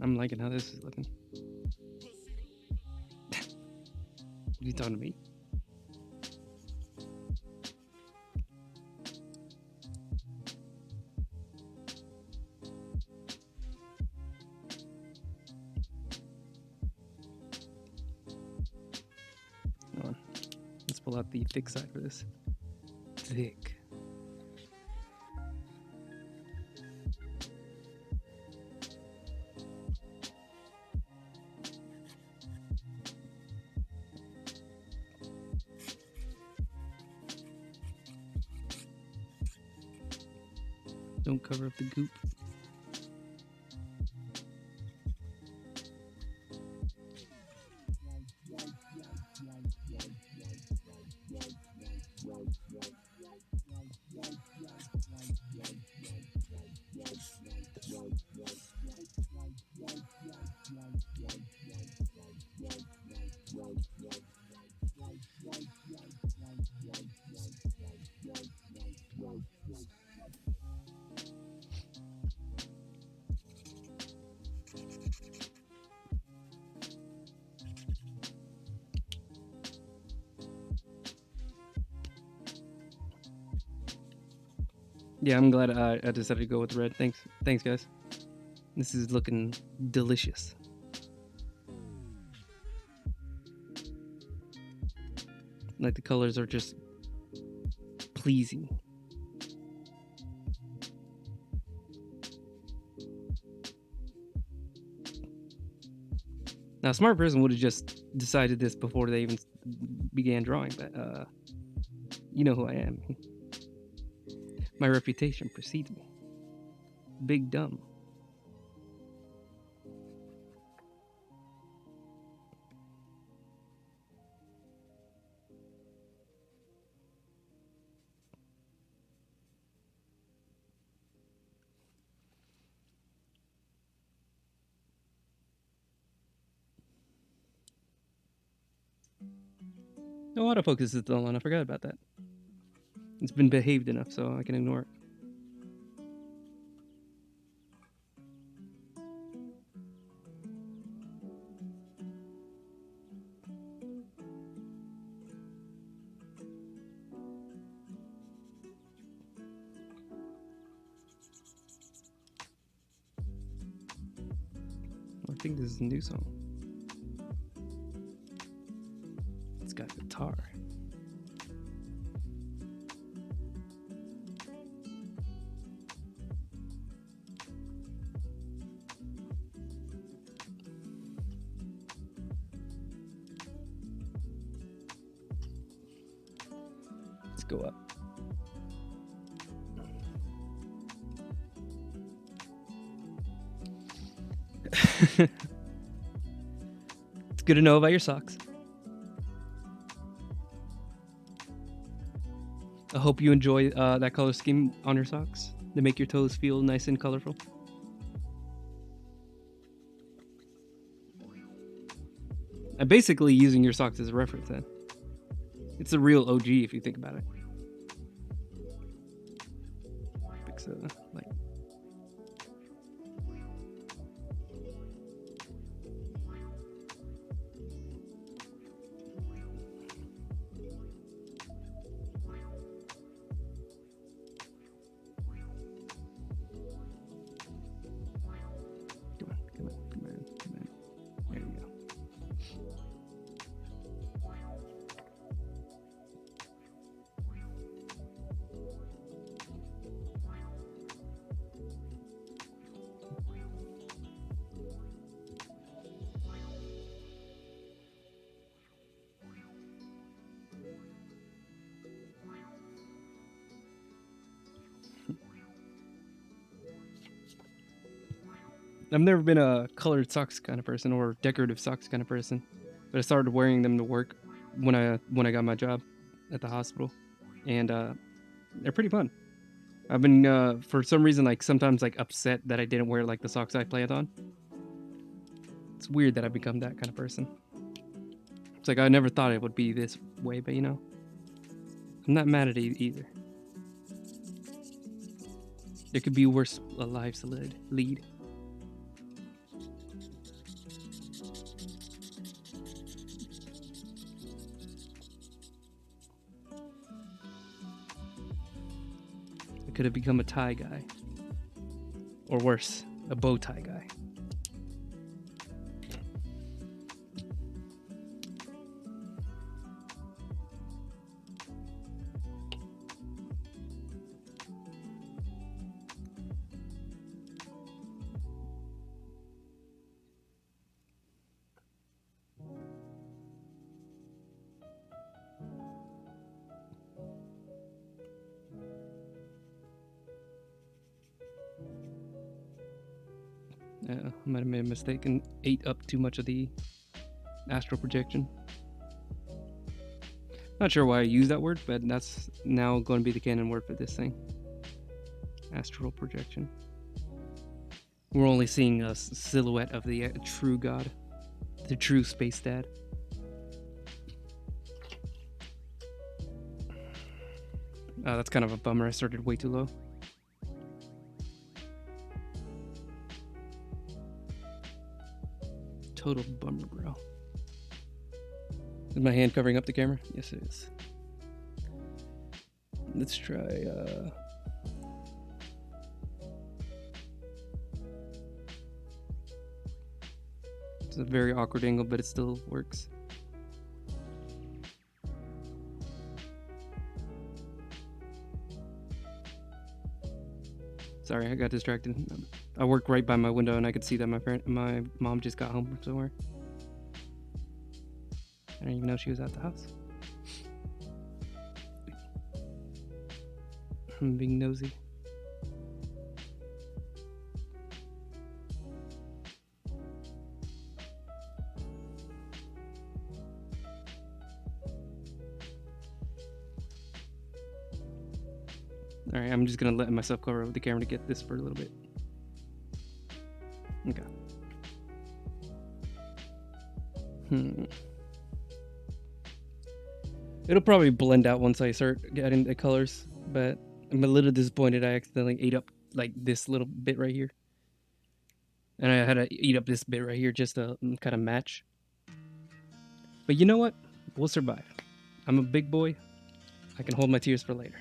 I'm liking how this is looking. You talking to me? Hold on. Let's pull out the thick side for this. Thick. Don't cover up the goop. Yeah, I'm glad I decided to go with red. Thanks, guys. This is looking delicious. Like the colors are just pleasing. Now, a smart person would have just decided this before they even began drawing, but you know who I am. My reputation precedes me. Big dumb. No autofocus is still on. I forgot about that. It's been behaved enough, so I can ignore it. I think this is a new song. It's got guitar. Let's go up. It's good to know about your socks. I hope you enjoy that color scheme on your socks to make your toes feel nice and colorful. I'm basically using your socks as a reference then. It's a real OG if you think about it. Like come on. There you go. I've never been a colored socks kind of person or decorative socks kind of person, but I started wearing them to work when I got my job at the hospital, and they're pretty fun. I've been for some reason like sometimes like upset that I didn't wear like the socks I planned on. It's weird that I've become that kind of person. It's like I never thought it would be this way, but you know, I'm not mad at it either. There could be worse lives to lead. I could have become a tie guy. Or worse, a bow tie guy. I might have made a mistake and ate up too much of the astral projection. Not sure why I use that word, but that's now going to be the canon word for this thing. Astral projection. We're only seeing a silhouette of the true god, the true space dad. That's kind of a bummer. I started way too low. Total bummer, bro. Is my hand covering up the camera? Yes, it is. Let's try. It's a very awkward angle, but it still works. Sorry, I got distracted. I work right by my window, and I could see that my mom just got home from somewhere. I didn't even know she was at the house. I'm being nosy. Alright, I'm just gonna let myself cover with the camera to get this for a little bit. Okay. It'll probably blend out once I start getting the colors, but I'm a little disappointed I accidentally ate up like this little bit right here. And I had to eat up this bit right here just to kind of match. But you know what? We'll survive. I'm a big boy. I can hold my tears for later.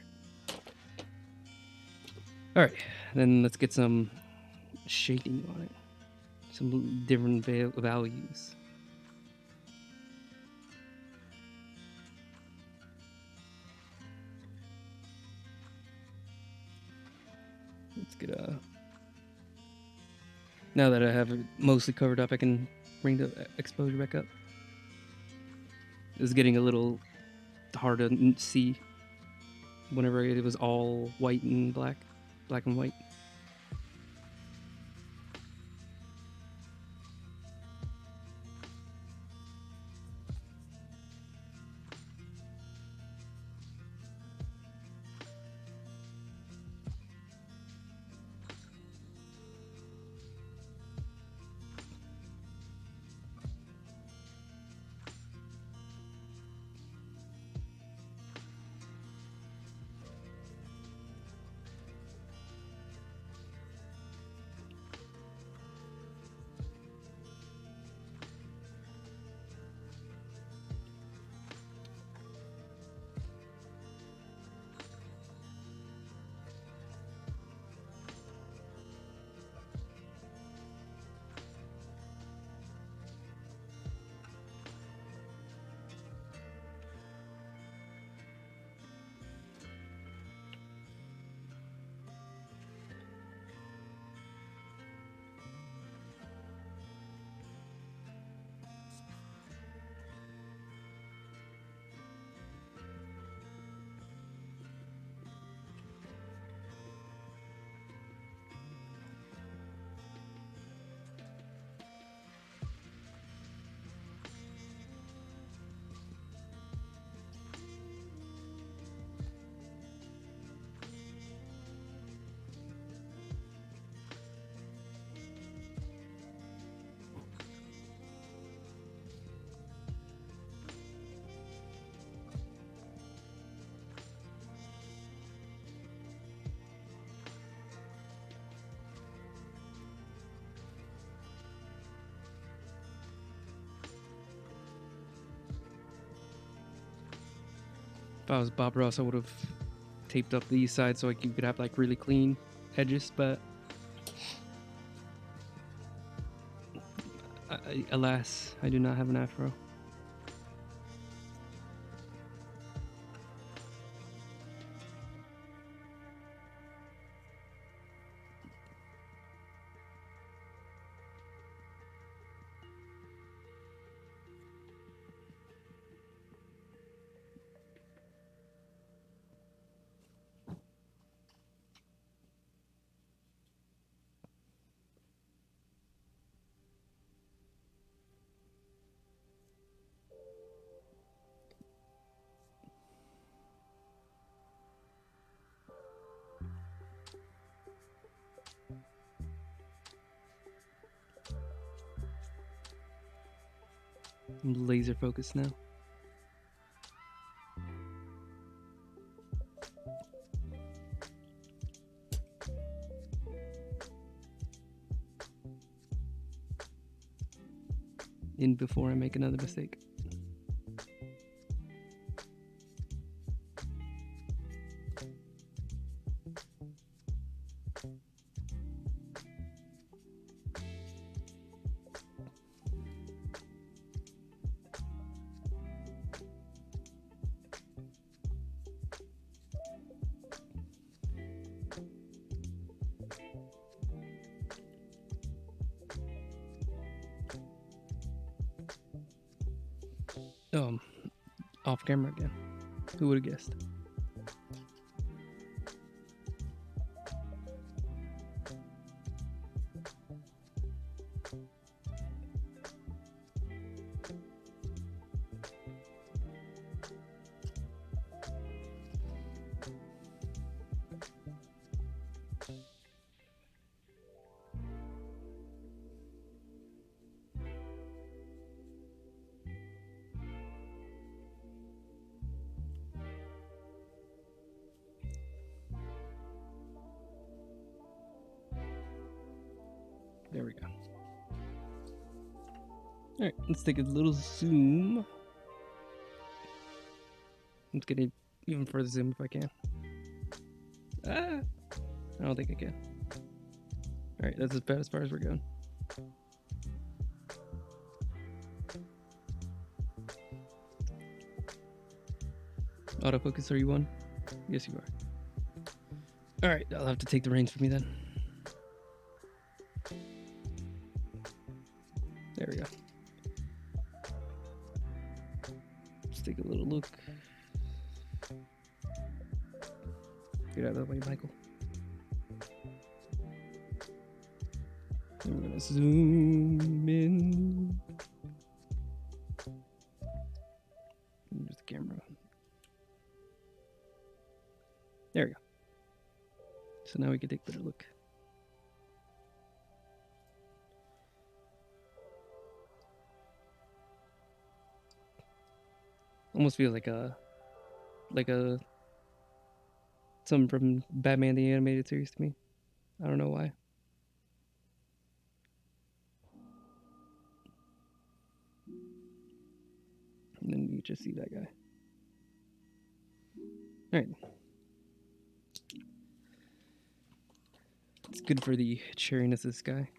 Alright, then let's get some shading on it. Some different values. Let's get a... Now that I have it mostly covered up, I can bring the exposure back up. It's getting a little hard to see whenever it was all white and black and white. If I was Bob Ross, I would have taped up these sides so you could have like really clean edges, but alas, I do not have an afro. I'm laser focused now. In before I make another mistake. Off camera again. Who would have guessed? There we go. Alright, let's take a little zoom. Let's get it even further zoom if I can. Ah! I don't think I can. Alright, that's about as far as we're going. Autofocus, are you on? Yes, you are. Alright, I'll have to take the reins for me then. There we go. Let's take a little look. Get out of the way, Michael. And we're gonna zoom in. There's the camera. There we go. So now we can take a better look. Almost feels like a something from Batman the Animated Series to me. I don't know why. And then you just see that guy. All right. It's good for the cherryness of this guy.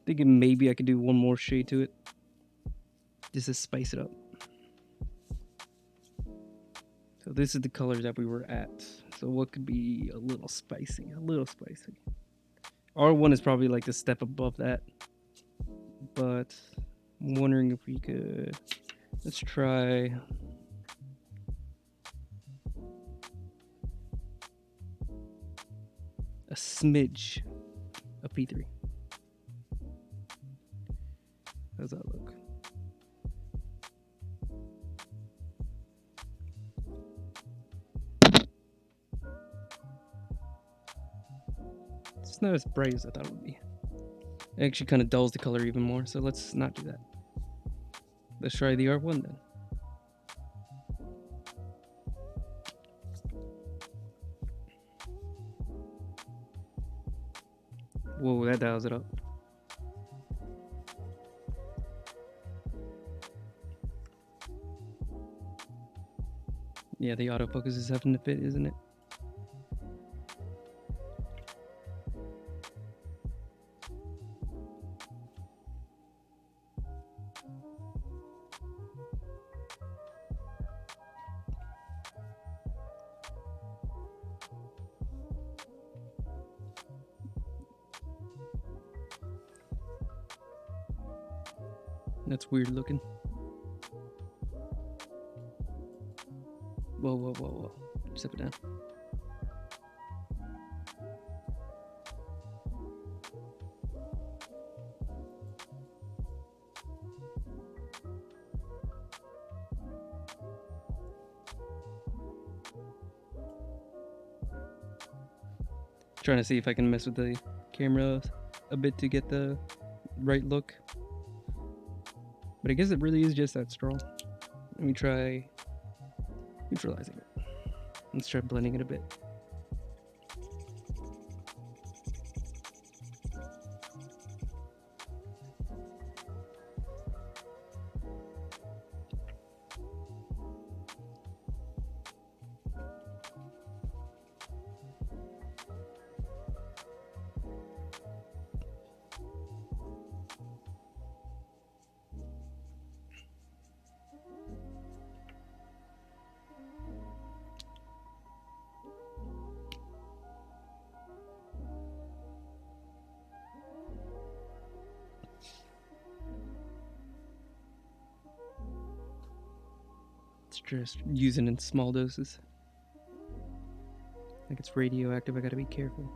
Thinking maybe I could do one more shade to it, just to spice it up. So this is the color that we were at. So what could be a little spicy? A little spicy. R1 is probably like the step above that. But I'm wondering if we could... Let's try... a smidge of P3. How's that look? It's not as bright as I thought it would be. It actually kind of dulls the color even more, so let's not do that. Let's try the R1 then. Whoa, that dials it up. Yeah, the autofocus is having to fit, isn't it? That's weird looking. Whoa, whoa, whoa, whoa. Step it down. Trying to see if I can mess with the camera a bit to get the right look. But I guess it really is just that strong. Let me try neutralizing it. Let's try blending it a bit. It's just using in small doses. Like it's radioactive, I gotta be careful.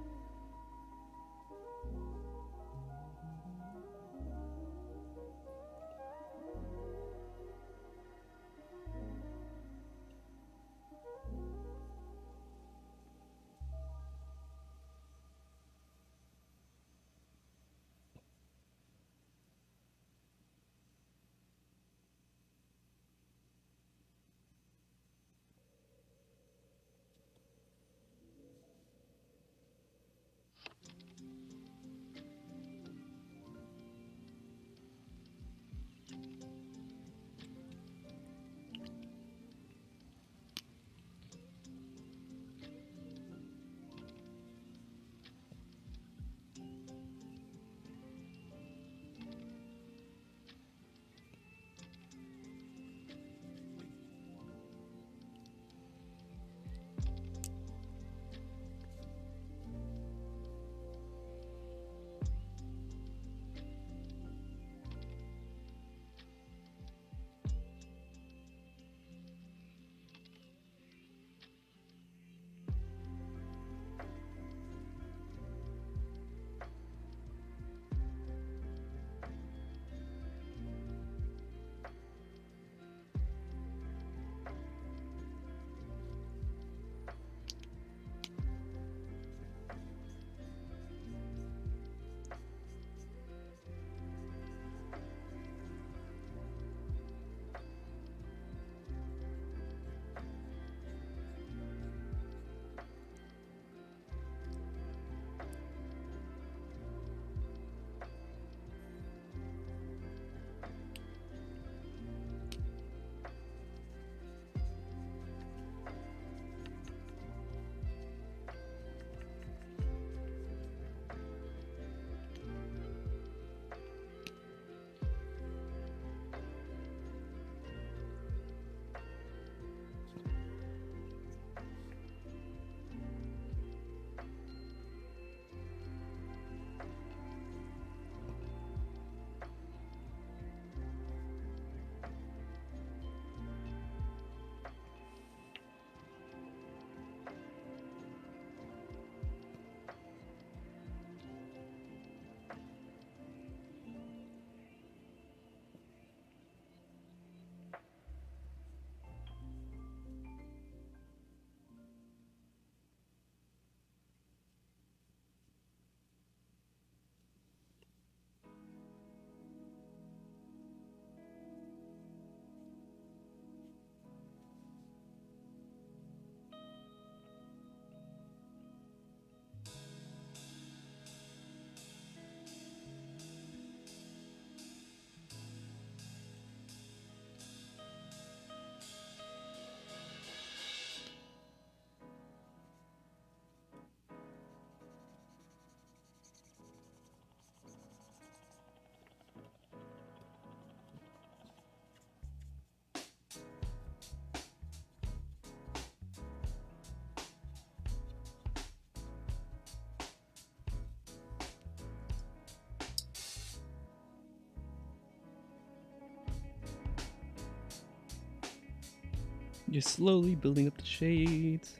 Just slowly building up the shades.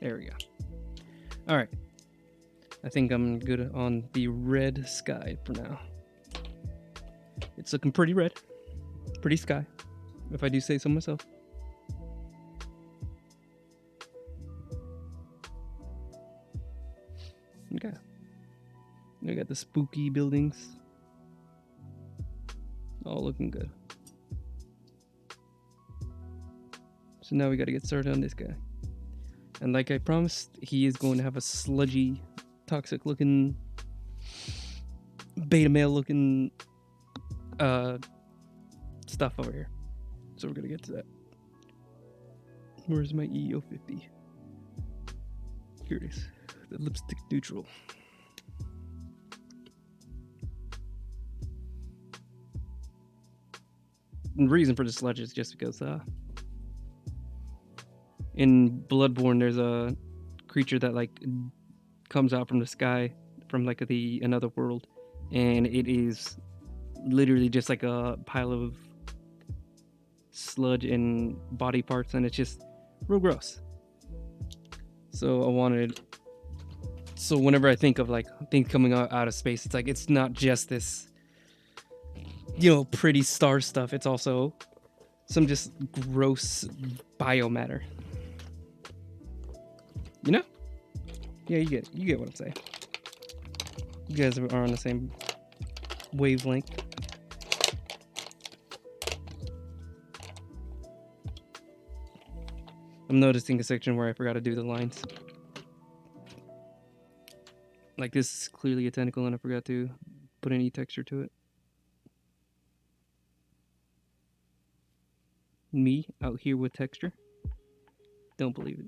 There we go. All right. I think I'm good on the red sky for now. It's looking pretty red. Pretty sky, if I do say so myself. Okay. We got the spooky buildings. All looking good. So now we gotta get started on this guy. And like I promised, he is going to have a sludgy, toxic looking, beta male looking stuff over here. So we're gonna get to that. Where's my EO50? Here it is. The lipstick neutral. And the reason for the sludge is just because in Bloodborne there's a creature that like comes out from the sky from like another world, and it is literally just like a pile of sludge and body parts, and it's just real gross. So whenever I think of like things coming out of space, it's like it's not just this, pretty star stuff. It's also some just gross biomatter. Yeah, you get what I'm saying. You guys are on the same wavelength. I'm noticing a section where I forgot to do the lines. Like this is clearly a tentacle and I forgot to put any texture to it. Me out here with texture? Don't believe it.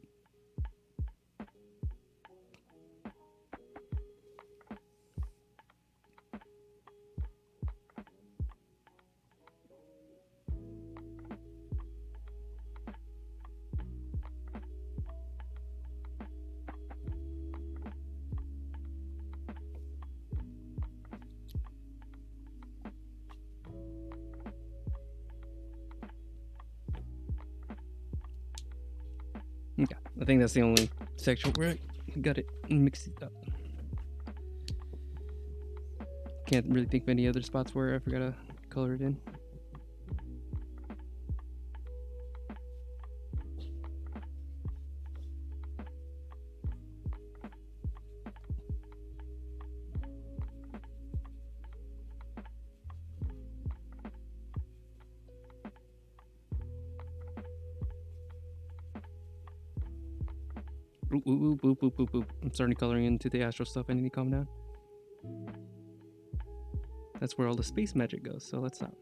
Okay, I think that's the only section where I got it mixed up. Can't really think of any other spots where I forgot to color it in. Ooh, boop, boop, boop, boop. I'm starting coloring into the astral stuff. I need to calm down. That's where all the space magic goes, so let's stop.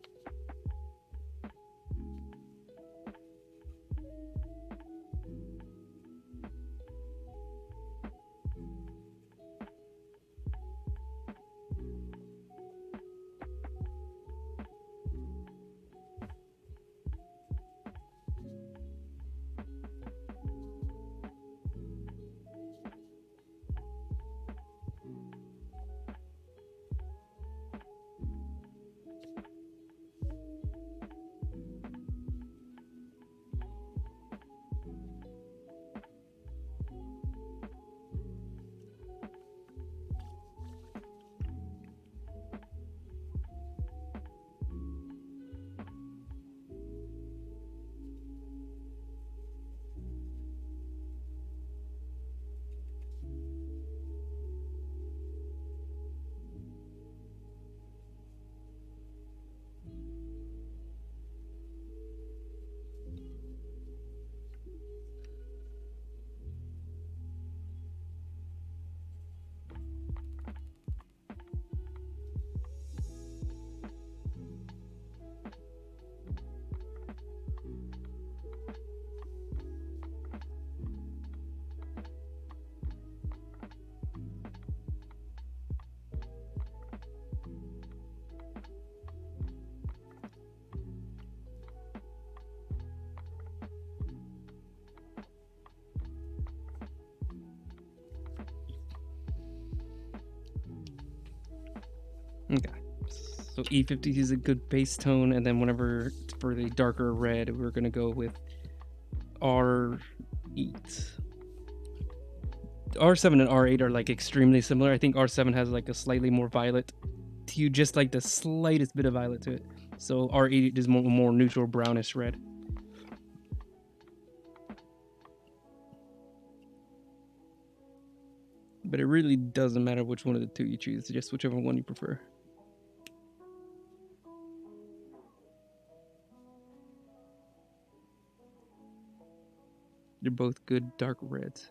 Okay, so E50 is a good base tone, and then whenever for the darker red, we're gonna go with R8. R7 and R8 are like extremely similar. I think R7 has like a slightly more violet hue, just like the slightest bit of violet to it. So R8 is more neutral brownish red. But it really doesn't matter which one of the two you choose, just whichever one you prefer. They're both good dark reds.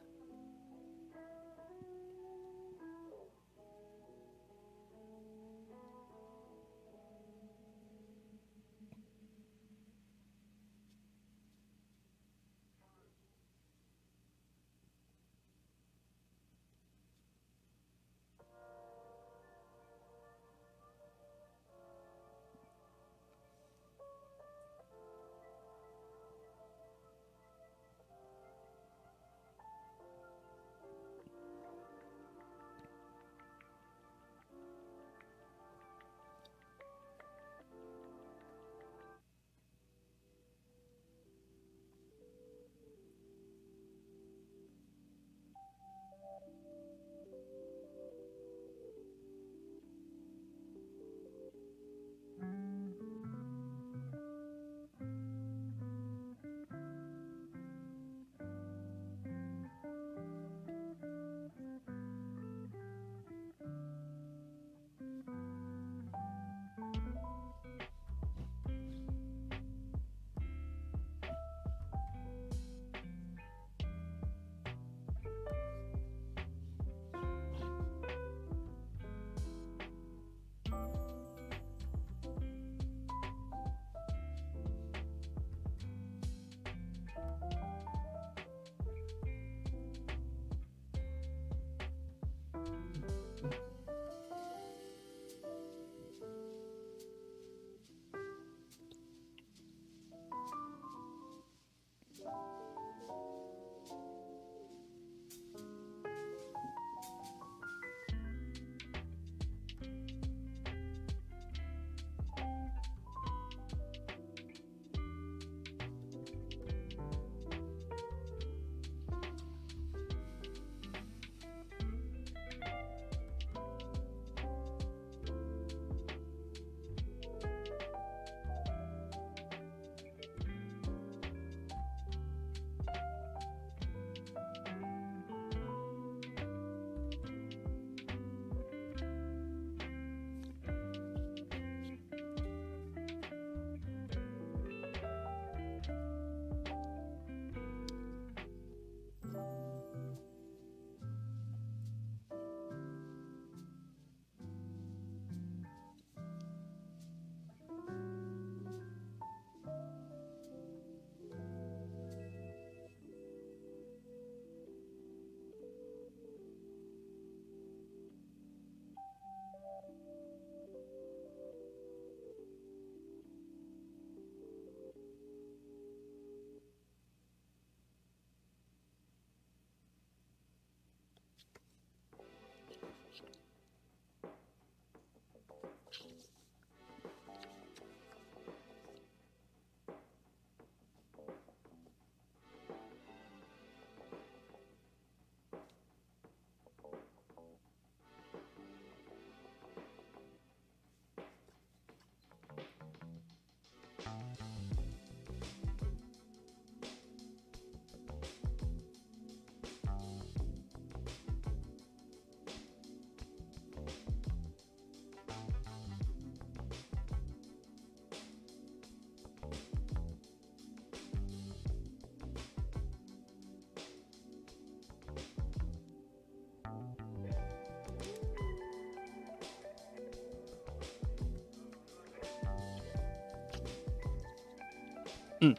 Mm.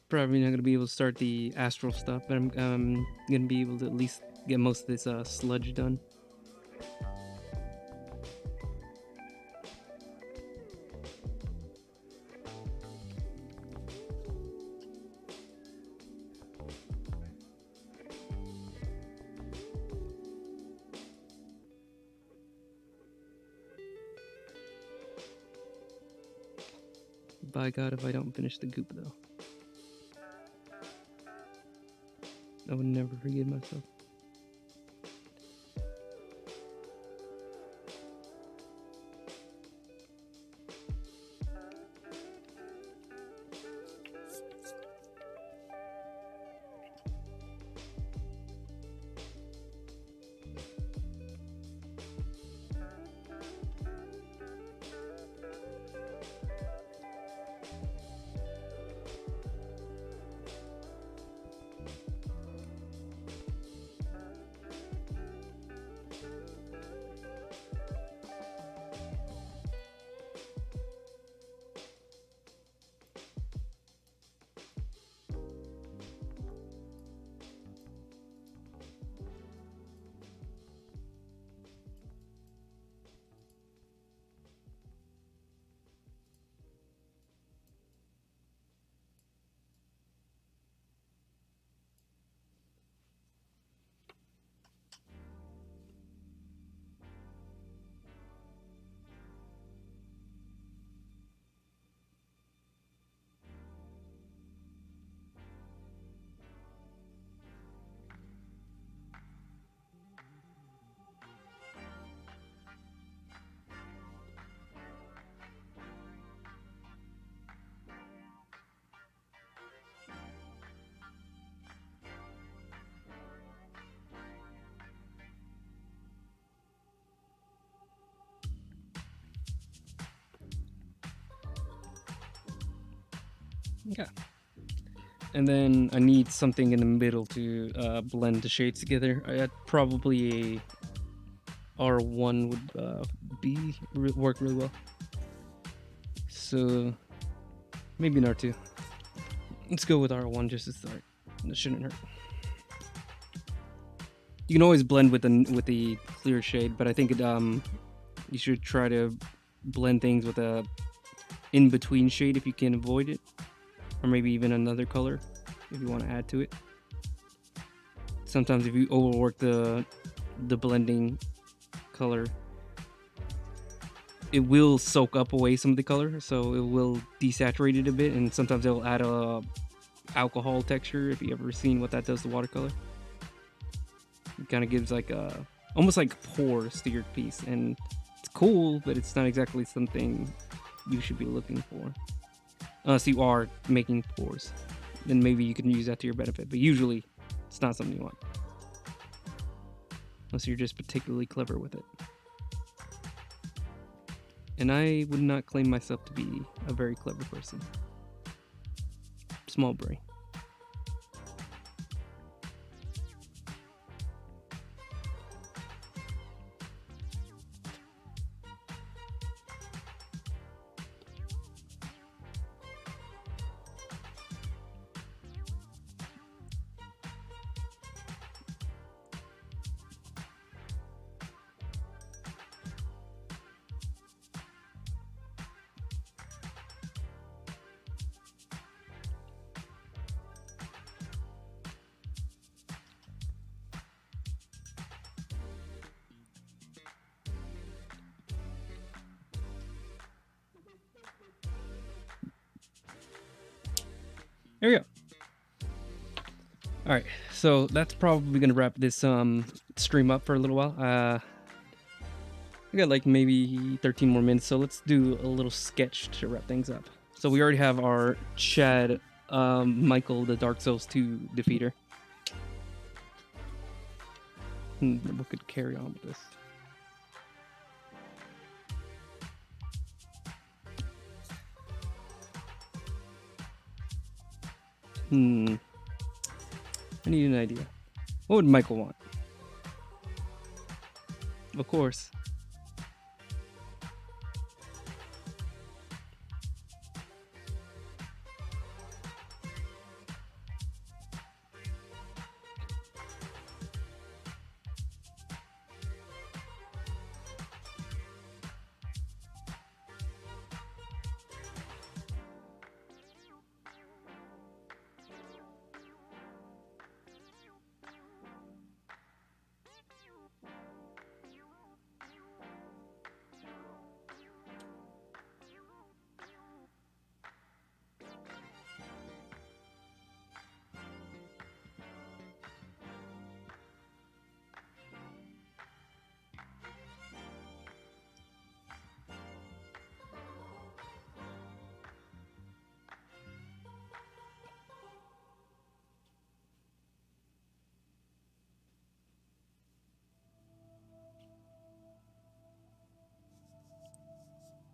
Probably not gonna be able to start the astral stuff, but I'm gonna be able to at least get most of this sludge done. By God, if I don't finish the goop, though. I would never forgive myself. Yeah. And then I need something in the middle to blend the shades together. Probably a R1 would work really well. So maybe an R2. Let's go with R1 just to start. That shouldn't hurt. You can always blend with the clear shade, but I think you should try to blend things with a in between shade if you can avoid it, or maybe even another color if you want to add to it. Sometimes if you overwork the blending color, it will soak up away some of the color, so it will desaturate it a bit, and sometimes it'll add a alcohol texture. If you ever seen what that does to watercolor, it kind of gives like almost like pores to your piece, and it's cool, but it's not exactly something you should be looking for unless you are making pores. Then maybe you can use that to your benefit, but usually it's not something you want unless you're just particularly clever with it. And I would not claim myself to be a very clever person. Small brain. There we go. All right, so that's probably gonna wrap this stream up for a little while. I got like maybe 13 more minutes, so let's do a little sketch to wrap things up. So we already have our Chad, Michael, the Dark Souls 2 defeater. We could carry on with this. I need an idea. What would Michael want? Of course.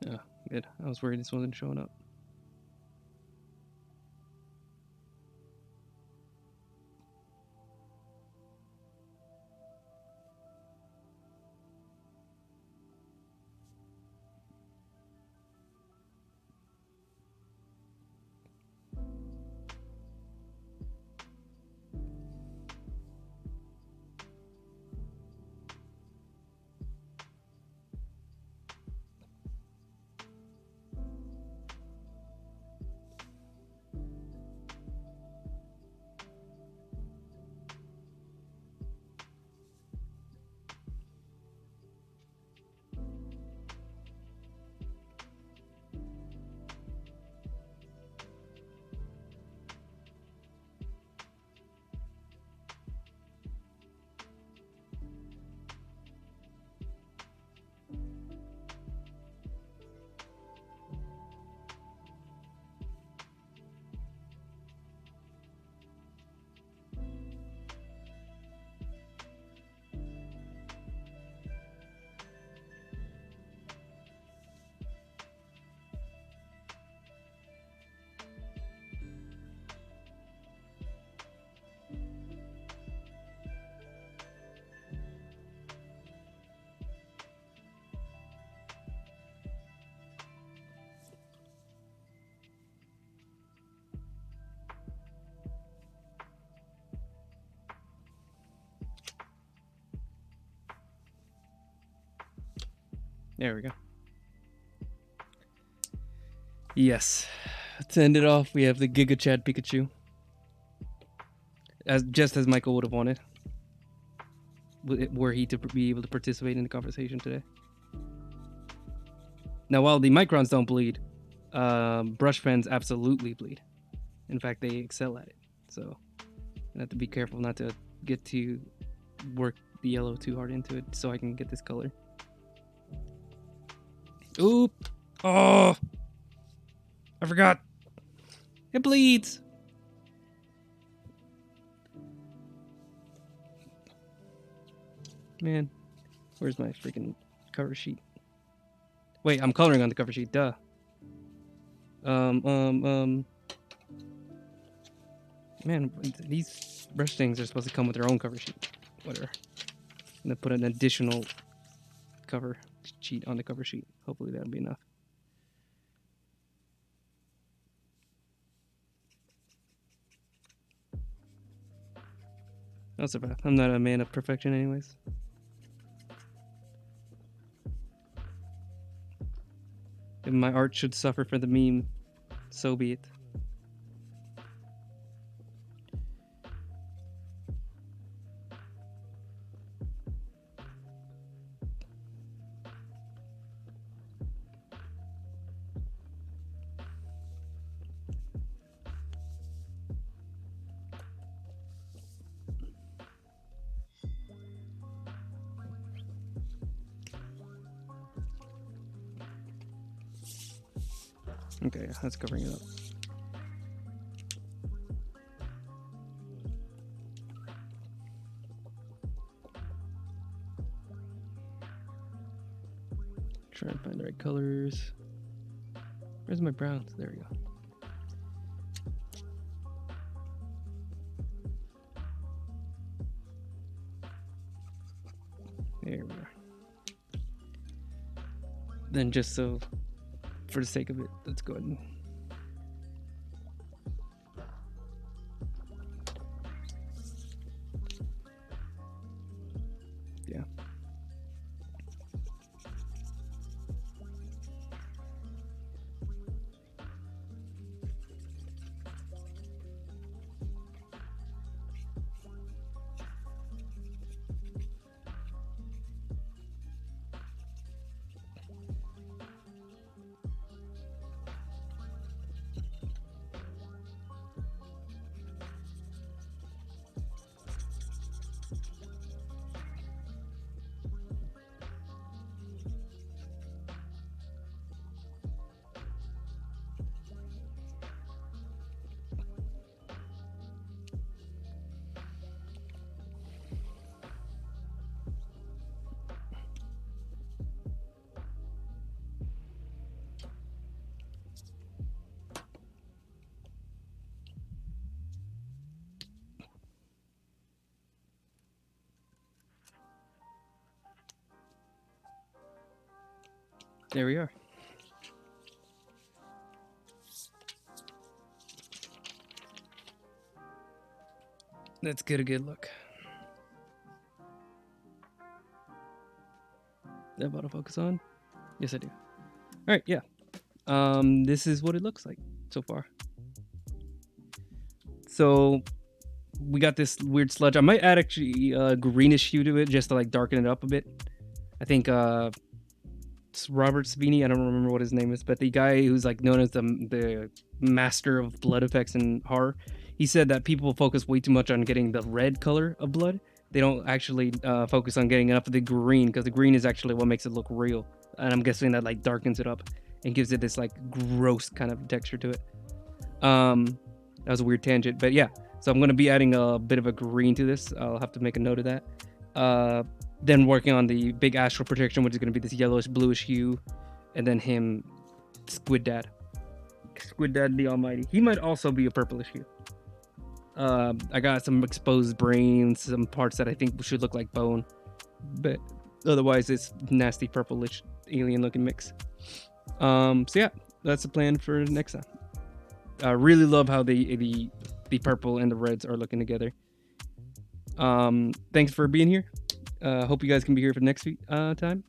Yeah, good. I was worried this wasn't showing up. There we go. Yes. To end it off, we have the Giga Chad Pikachu. Just as Michael would have wanted. Were he to be able to participate in the conversation today. Now, while the Microns don't bleed, brush pens absolutely bleed. In fact, they excel at it. So I have to be careful not to get to work the yellow too hard into it so I can get this color. Oop! Oh! I forgot. It bleeds. Man, where's my freaking cover sheet? Wait, I'm coloring on the cover sheet. Duh. Man, these brush things are supposed to come with their own cover sheet. Whatever. I'm gonna put an additional cover sheet on the cover sheet. Hopefully that'll be enough. Not so bad. I'm not a man of perfection anyways. If my art should suffer for the meme, so be it. Okay, that's covering it up. Try and find the right colors. Where's my browns? There we go. There we are. Then just so, for the sake of it, let's go ahead and yeah. There we are. Let's get a good look. That autofocus on? Yes, I do. All right, yeah. This is what it looks like so far. So we got this weird sludge. I might add actually a greenish hue to it just to like darken it up a bit. I think it's Robert Savini. I don't remember what his name is, but the guy who's like known as the master of blood effects and horror, he said that people focus way too much on getting the red color of blood. They don't actually focus on getting enough of the green, because the green is actually what makes it look real. And I'm guessing that like darkens it up and gives it this like gross kind of texture to it. That was a weird tangent, but yeah. So I'm gonna be adding a bit of a green to this. I'll have to make a note of that. Then working on the big astral projection, which is gonna be this yellowish bluish hue, and then him, Squid Dad the Almighty. He might also be a purplish hue. I got some exposed brains, some parts that I think should look like bone, but otherwise it's nasty purplish alien looking mix. So yeah, that's the plan for next time. I really love how the purple and the reds are looking together. Thanks for being here. Hope you guys can be here for next time.